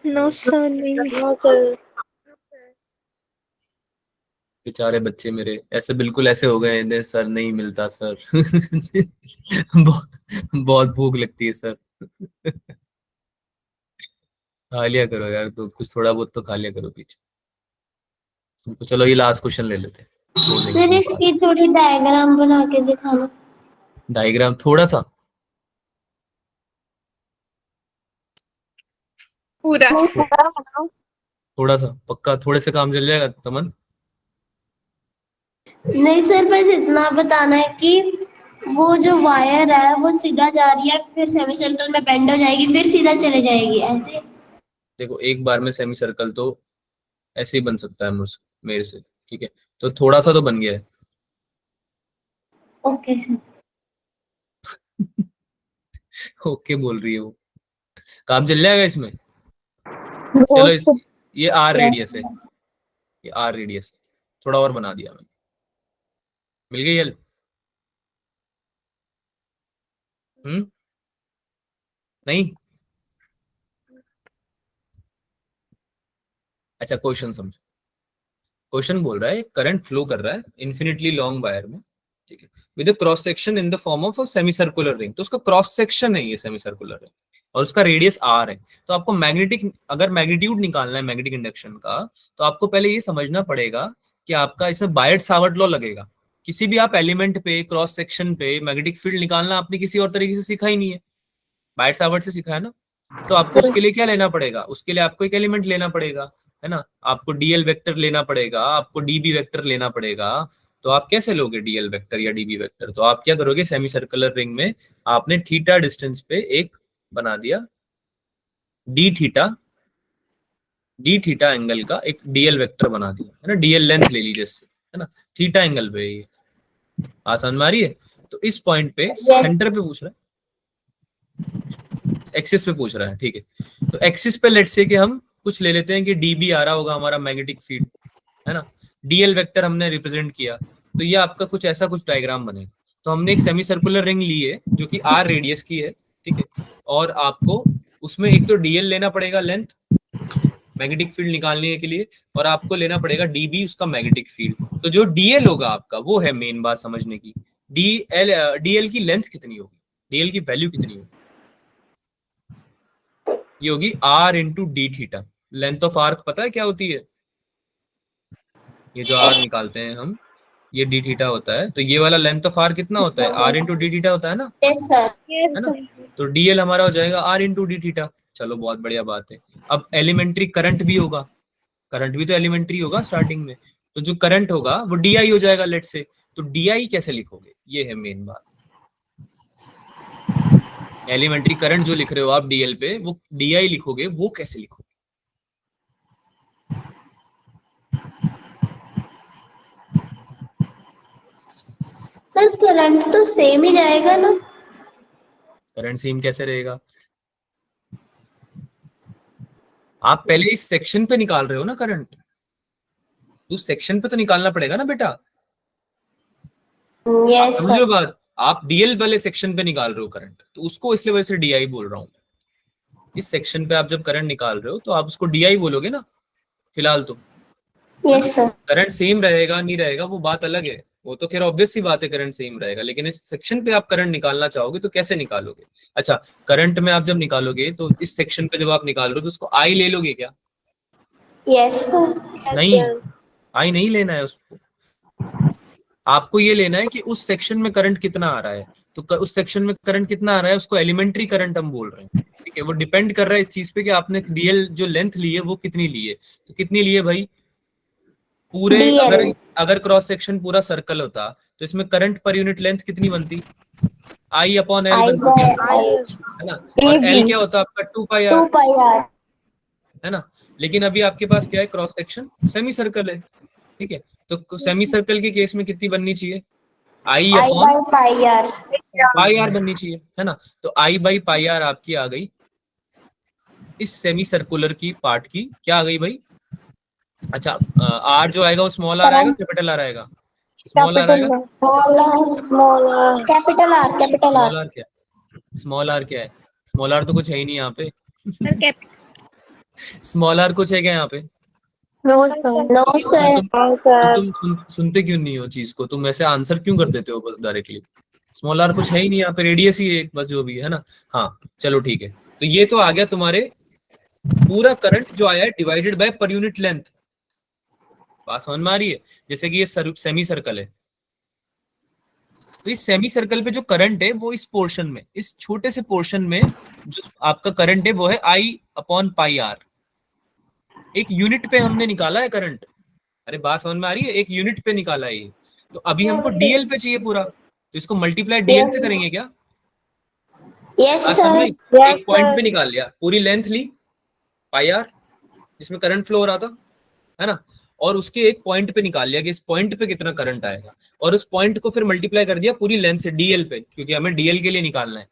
नो सर, नहीं। बेचारे बच्चे मेरे ऐसे बिल्कुल ऐसे हो गए हैं, सर नहीं मिलता सर। बहुत बहुत भूख लगती है सर। खा लिया करो यार, तो कुछ थोड़ा बहुत तो खा लिया करो पीछे तुमको। चलो ये लास्ट क्वेश्चन ले लेते हैं, छोड़ देंगे सर तुमको इसकी आज। थोड़ी डायग्राम बना के दिखाना। डायग्राम थोड़ा सा? पूरा। थोड़ा सा पक्का? थोड़े से काम चल जाएगा तमन? नहीं सर, बस इतना बताना है कि वो जो वायर है वो सीधा जा रही है, फिर सेमी सर्कल में बेंड हो जाएगी, फिर सीधा चले जाएगी ऐसे। देखो एक बार में सेमी सर्कल तो ऐसे ही बन सकता है मुझसे, मेरे से, ठीक है? तो थोड़ा सा तो बन गया है। Okay sir. ओके बोल रही है वो। काम चल जाएगा इसमें। चलो ये आर रेडियस है, ये आर रेडियस है। थोड़ा और बना दिया मैंने। मिल गई हेल्प? नहीं? अच्छा, क्वेश्चन समझो। क्वेश्चन बोल रहा है करंट फ्लो कर रहा है इन्फिनिटली लॉन्ग वायर में, ठीक है, with cross section in the form of a semi circular ring. तो उसका क्रॉस सेक्शन है ये सेमी सर्कुलर रिंग, और उसका रेडियस आर है। तो आपको अगर मैग्नीट्यूड निकालना है मैग्नेटिक इंडक्शन का, तो आपको पहले ये समझना पड़ेगा कि आपका इसमें बायट सावर्ट लॉ लगेगा। किसी भी आप एलिमेंट पे क्रॉस सेक्शन पे मैग्नेटिक फील्ड निकालना आपने किसी और तरीके से सीखा ही नहीं है, बायट सावर्ट से सीखा है ना। तो आपको उसके लिए क्या लेना पड़ेगा? उसके लिए आपको एक एलिमेंट लेना पड़ेगा, है ना? आपको डीएल वेक्टर लेना पड़ेगा, आपको डीबी वेक्टर लेना पड़ेगा। तो आप कैसे लोगे डीएल वेक्टर या डीबी वेक्टर? तो आप क्या करोगे, सेमी सर्कुलर रिंग में आपने थीटा डिस्टेंस पे एक बना दिया डी थीटा एंगल का एक डीएल वेक्टर बना दिया, है ना? डीएल लेंथ ले लीजिए इससे, है ना? थीटा एंगल पे ये आसान मारी है। तो इस पॉइंट पे यस। सेंटर पे पूछ रहा है, एक्सिस पे पूछ रहा है, ठीक है? तो एक्सिस पे लेट्स से कि हम कुछ ले लेते हैं कि डीबी आ रहा होगा हमारा मैग्नेटिक फील्ड, है ना? डीएल वेक्टर हमने रिप्रेजेंट किया, तो ये आपका कुछ ऐसा कुछ डायग्राम बनेगा। तो हमने एक सेमी सर्कुलर रिंग ली है जो कि आर रेडियस की है, ठीक है? और आपको उसमें एक तो डीएल लेना पड़ेगा लेंथ मैग्नेटिक फील्ड निकालने के लिए, और आपको लेना पड़ेगा डीबी उसका मैग्नेटिक फील्ड। तो जो डीएल होगा आपका, वो है मेन बात समझने की। डीएल की लेंथ कितनी होगी, डीएल की वैल्यू कितनी होगी? ये होगी R into D theta. Length of arc पता है क्या होती है? ये जो आर निकालते हैं हम, ये डी थीटा होता है। तो ये वाला लेंथ ऑफ आर कितना होता है? आर इंटू डी थीटा होता है ना, यस सर। है ना? तो डीएल हमारा हो जाएगा आर इंटू डी थीटा। चलो बहुत बढ़िया बात है। अब एलिमेंट्री करंट भी होगा, करंट भी तो एलिमेंट्री होगा स्टार्टिंग में। तो जो करंट होगा वो डीआई हो जाएगा लेट से। तो डीआई कैसे लिखोगे, ये है मेन बात। एलिमेंट्री करंट जो लिख रहे हो आप डीएल पे, वो डीआई लिखोगे, वो कैसे लिखोगे? सर करंट तो सेम ही जाएगा ना। करंट सेम कैसे रहेगा? आप पहले इस सेक्शन पे निकाल रहे हो ना करंट, उस सेक्शन पे तो निकालना पड़ेगा ना बेटा। यस समझ सर। लो बात, आप डीएल वाले सेक्शन पे निकाल रहे हो करंट, तो उसको इसलिए वजह से डीआई बोल रहा हूं। इस सेक्शन पे आप जब करंट निकाल रहे हो तो आप उसको डीआई बोलोगे ना फिलहाल तो, है ना? Yes sir. करंट सेम रहेगा नहीं रहेगा वो बात अलग है, वो तो खैर ऑब्वियस सी बात है, करंट सेम रहेगा। लेकिन इस सेक्शन पे आप करंट निकालना चाहोगे तो कैसे निकालोगे? अच्छा, करंट में आप जब निकालोगे तो इस सेक्शन पे जब आप निकाल रहे हो तो उसको आई ले लोगे क्या? Yes sir. नहीं, आई नहीं लेना है उसको। आपको ये लेना है कि उस सेक्शन में करंट कितना आ रहा है। तो उस सेक्शन में करंट कितना आ रहा है उसको एलिमेंट्री करंट हम बोल रहे हैं, ठीक है? वो डिपेंड कर रहा है इस चीज पे कि आपने रियल जो लेंथ ली है वो कितनी ली है। तो कितनी ली है भाई? पूरे अगर डीएल। अगर क्रॉस सेक्शन पूरा सर्कल होता तो इसमें करंट पर यूनिट लेंथ कितनी बनती? आई अपॉन एल आई बनती क्या? By I. है ना? और एल क्या होता है आपका? 2 pi two R. Pi R. है ना। लेकिन अभी आपके पास क्या है, क्रॉस सेक्शन सेमी सर्कल है, ठीक है। तो सेमी सर्कल के केस में कितनी बननी चाहिए, I I upon by pi R. Pi R बननी चाहिए, है ना। तो आई बाई पाई आर आपकी आ गई इस सेमी सर्कुलर की पार्ट की, क्या आ गई भाई। अच्छा, आर जो आएगा वो स्मॉल आर आएगा, कैपिटल आर आएगा, स्मॉल आर आएगा, small R, capital R, capital R. Small R क्या है, स्मॉल आर क्या है, स्मॉल आर तो कुछ है ही नहीं यहाँ पे। सर कैपिटल स्मॉल आर कुछ है क्या यहाँ पे। नो तो सर। तुम सुनते क्यों नहीं हो चीज को, तुम ऐसे आंसर क्यों कर देते हो बस डायरेक्टली। स्मॉल आर कुछ है ही नहीं यहाँ पे, रेडियस ही है एक बस जो भी है ना। हाँ चलो ठीक है, तो ये तो आ गया तुम्हारे पूरा करंट जो आया है divided by per unit length. बात समझ में आ रही है। जैसे कि ये सेमी सर्कल है, तो इस सेमी सर्कल पे जो करंट है वो इस पोर्शन में, इस छोटे से पोर्शन में जो आपका करंट है वो है आई अपॉन पाई आर। एक यूनिट पे हमने निकाला है करंट। अरे बात समझ में आ रही है, एक यूनिट पे निकाला है ये। तो अभी हमको डीएल पे चाहिए पूरा, तो इसको मल्टीप्लाई डीएल से यस, करेंगे क्या। यस बात समझ में सर। आई? एक पॉइंट पे निकाल लिया, पूरी लेंथ ली पाई आर जिसमें करंट फ्लो हो रहा था, है ना। और उसके एक पॉइंट पे निकाल लिया कि इस पॉइंट पे कितना करंट आएगा, और उस पॉइंट को फिर मल्टीप्लाई कर दिया पूरी लेंथ से डीएल पे, क्योंकि हमें डीएल के लिए निकालना है।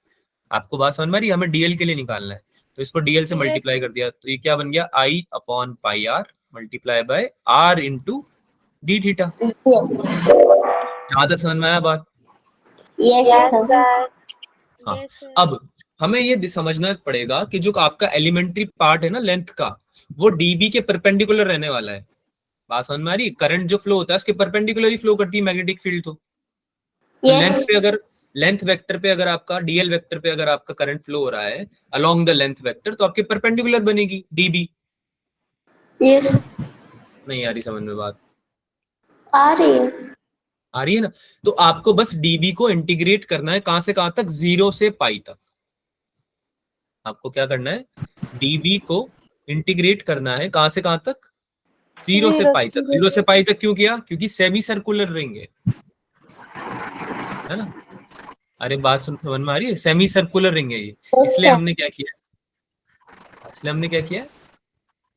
आपको बात समझ में आ रही है, हमें डीएल के लिए निकालना है। तो इसको डीएल से मल्टीप्लाई कर दिया, तो ये क्या बन गया, I upon pi R multiply by R into D theta. यहां तक समझ में आया बात। Yes sir. हाँ, अब हमें ये समझना पड़ेगा कि जो आपका एलिमेंट्री पार्ट है ना लेंथ का, वो डीबी के परपेंडिकुलर रहने वाला है। बात समझ में आ रही है, करंट जो फ्लो होता है उसके परपेंडिकुलर ही फ्लो करती है मैग्नेटिक फील्ड। तो लेंथ यस, पे अगर, लेंथ वेक्टर पे अगर आपका डीएल वेक्टर पे अगर आपका करंट फ्लो हो रहा है अलोंग द लेंथ वेक्टर, तो आपके परपेंडिकुलर बनेगी डीबी। यस नहीं आ रही समझ में बात, आ रही है। आ रही है ना। तो आपको बस डीबी को इंटीग्रेट करना है, कहां से कहां तक, 0 से पाई तक। आपको क्या करना है, डीबी को इंटीग्रेट करना है कहां से कहां तक, 0 से पाई तक। 0 से पाई तक क्यों किया, क्योंकि सेमी सर्कुलर रिंग है ना। अरे बात समझ में आ रही है, सेमी सर्कुलर रिंग है ये, यस इसलिए सर। हमने क्या किया, इसलिए हमने क्या किया,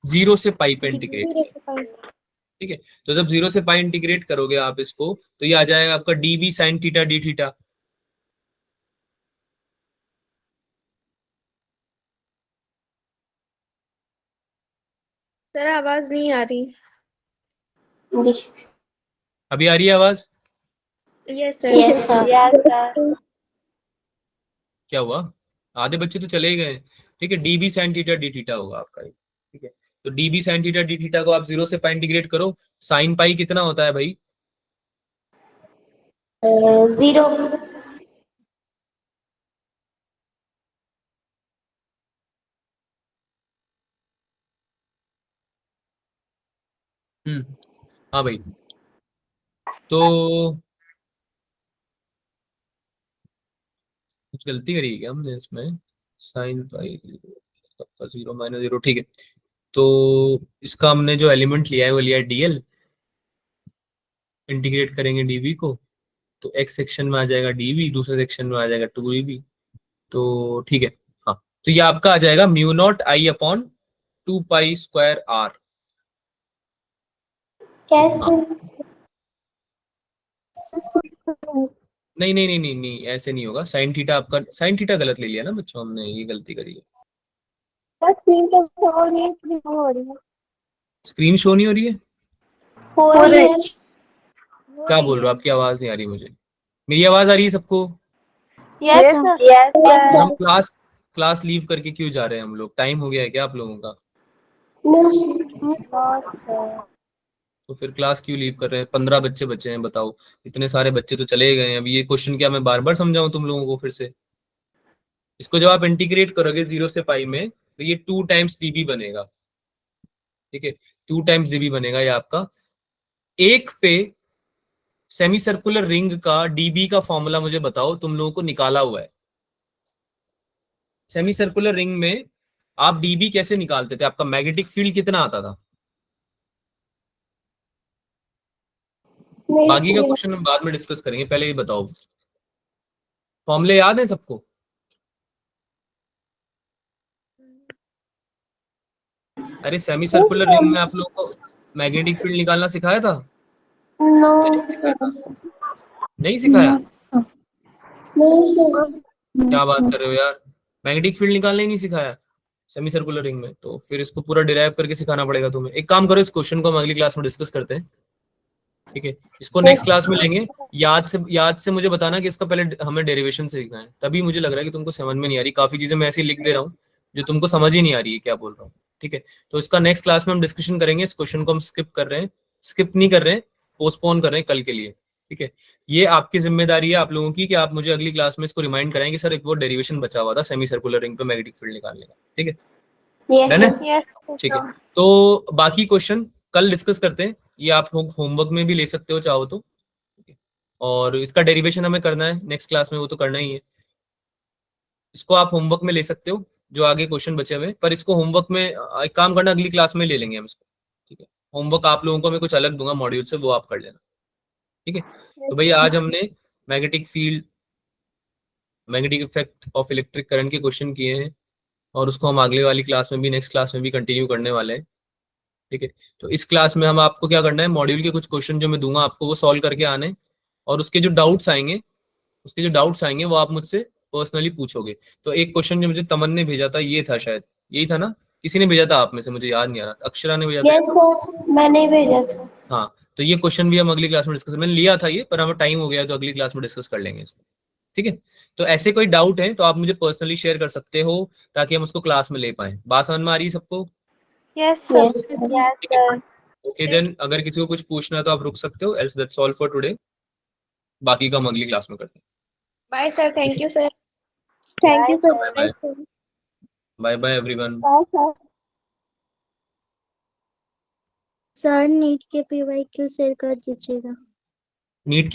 0 से पाई पे इंटीग्रेट किया, ठीक है। तो जब 0 से पाई इंटीग्रेट करोगे आप इसको, तो ये आ जाएगा आपका dB sine theta D theta. Sir आवाज नहीं आ रही। अभी आ रही है आवाज। Yes sir. Yes sir. क्या हुआ, आधे बच्चे तो चले ही गए। ठीक है, dB sine theta D theta होगा आपका ये, ठीक है। तो dB sine theta D theta को आप 0 से पाई इंटीग्रेट करो, साइन पाई कितना होता है भाई, 0। हाँ भाई। तो कुछ गलती करी है क्या हमने इसमें, साइन पाई सबका 0 माइनस 0, ठीक है। तो इसका हमने जो एलिमेंट लिया है वो लिया है डीएल, इंटीग्रेट करेंगे डीबी को, तो एक्स सेक्शन में आ जाएगा डीबी, दूसरे सेक्शन में आ जाएगा 2dB। तो ठीक है, हाँ। तो ये आपका आ जाएगा mu not I upon 2 pi square R. कैसे? हाँ, नहीं नहीं नहीं नहीं नहीं, ऐसे नहीं होगा। साइन थीटा आपका, साइन थीटा गलत ले लिया ना बच्चों, हमने ये गलती करी है। स्क्रीन तो शो नहीं है, स्क्रीन हो रही है। स्क्रीन शो नहीं हो रही है, हो रही है। हो क्या रही बोल रहे हो, है। आपकी आवाज नहीं आ रही मुझे। मेरी आवाज आ रही है सबको। यस यस फिर हम सर। क्लास क्लास लीव करके क्यों जा रहे हैं हम लोग, टाइम हो गया है क्या आप लोगों का। तो फिर क्लास क्यों लीव कर रहे हैं, 15 बच्चे बचे हैं बताओ, इतने सारे बच्चे तो चले गए हैं। अभी ये क्वेश्चन क्या मैं बार बार समझाऊं तुम लोगों को फिर से। इसको जब आप इंटीग्रेट करोगे 0 से पाई में, तो ये 2 टाइम्स डीबी बनेगा, ठीक है। 2 टाइम्स डीबी बनेगा ये आपका। एक पे सेमी सर्कुलर रिंग का डीबी का फॉर्मूला मुझे बताओ, तुम लोगों को निकाला हुआ है। सेमी सर्कुलर रिंग में आप डीबी कैसे निकालते थे, आपका मैग्नेटिक फील्ड कितना आता था। बाकी का क्वेश्चन हम बाद में डिस्कस करेंगे, पहले ये बताओ फॉर्मूले याद है सबको। अरे सेमी सर्कुलर रिंग में आप लोगों को मैग्नेटिक फील्ड निकालना सिखाया था? नो नहीं सिखाया था? नहीं सिखाया? क्या बात कर रहे हो यार, मैग्नेटिक फील्ड निकालना ही नहीं सिखाया सेमी सर्कुलर रिंग में? तो फिर इसको पूरा डिराइव करके सिखाना पड़ेगा तुम्हें। एक काम करो, इस क्वेश्चन को हम अगली क्लास में डिस्कस करते हैं, ठीक है? इसको नेक्स्ट क्लास में लेंगे। याद से मुझे बताना कि इसका पहले हमें डेरिवेशन सीखना है, तभी मुझे लग रहा है कि तुमको समझ में नहीं आ रही। काफी चीजें मैं ऐसे ही लिख दे रहा हूँ जो तुमको समझ ही नहीं आ रही है क्या बोल रहा हूँ, ठीक है? तो इसका नेक्स्ट क्लास में हम डिस्कशन करेंगे। इस क्वेश्चन को हम स्किप कर रहे हैं, स्किप नहीं कर रहे हैं, पोस्टपोन कर रहे हैं कल के लिए, ठीक है? ये आपकी जिम्मेदारी है आप लोगों की कि आप मुझे अगली क्लास में इसको रिमाइंड कराएं कि सर एक वो डेरिवेशन बचा हुआ था सेमी सर्कुलर रिंग पे मैग्नेटिक फील्ड निकालने का, ठीक है? यस डन है? सर। ठीक है, तो बाकी क्वेश्चन कल डिस्कस करते हैं। ये आप होमवर्क में भी ले सकते हो चाहो तो, ठीक है? और इसका डेरिवेशन हमें करना है नेक्स्ट क्लास में, वो तो करना ही है। इसको आप होमवर्क में ले सकते हो जो आगे क्वेश्चन बचे हुए हैं, पर इसको होमवर्क में एक काम करना, अगली क्लास में ले लेंगे हम इसको, ठीक है? होमवर्क आप लोगों को मैं कुछ अलग दूंगा मॉड्यूल से, वो आप कर लेना, ठीक है? तो भैया आज हमने magnetic field, magnetic effect of electric current के क्वेश्चन किए हैं, और उसको हम अगले वाली क्लास में भी, नेक्स्ट क्लास में भी कंटिन्यू करने वाले हैं, ठीक है? तो इस क्लास में हम आपको क्या करना है, मॉड्यूल के कुछ क्वेश्चन जो मैं दूंगा आपको वो सॉल्व करके आने, और उसके जो डाउट्स आएंगे वो आप मुझसे पर्सनली पूछोगे। तो एक क्वेश्चन जो मुझे तमन ने भेजा था, ये था शायद, यही था ना? किसी ने भेजा था आप में से, मुझे याद नहीं आ रहा, अक्षरा ने भेजा था? यस सर, मैंने भेजा था। हाँ, तो ये क्वेश्चन भी हम अगली क्लास में डिस्कस, मैंने लिया था ये, पर हमें टाइम हो गया तो अगली क्लास में डिस्कस कर लेंगे इसको, ठीक है? तो ऐसे कोई डाउट है तो आप मुझे पर्सनली शेयर कर सकते हो, ताकि हम उसको क्लास में ले पाए। बात समझ में आ रही है सबको? Yes sir. ठीक है, ओके देन, अगर किसी को कुछ पूछना है तो आप रुक सकते हो, else that's all for today. बाकी का हम अगली क्लास में करते हैं। Bye sir, thank you sir. Thank you sir. Bye bye bye everyone. Bye sir. Sir NEET के PYQ शेयर कर दीजिएगा। नीट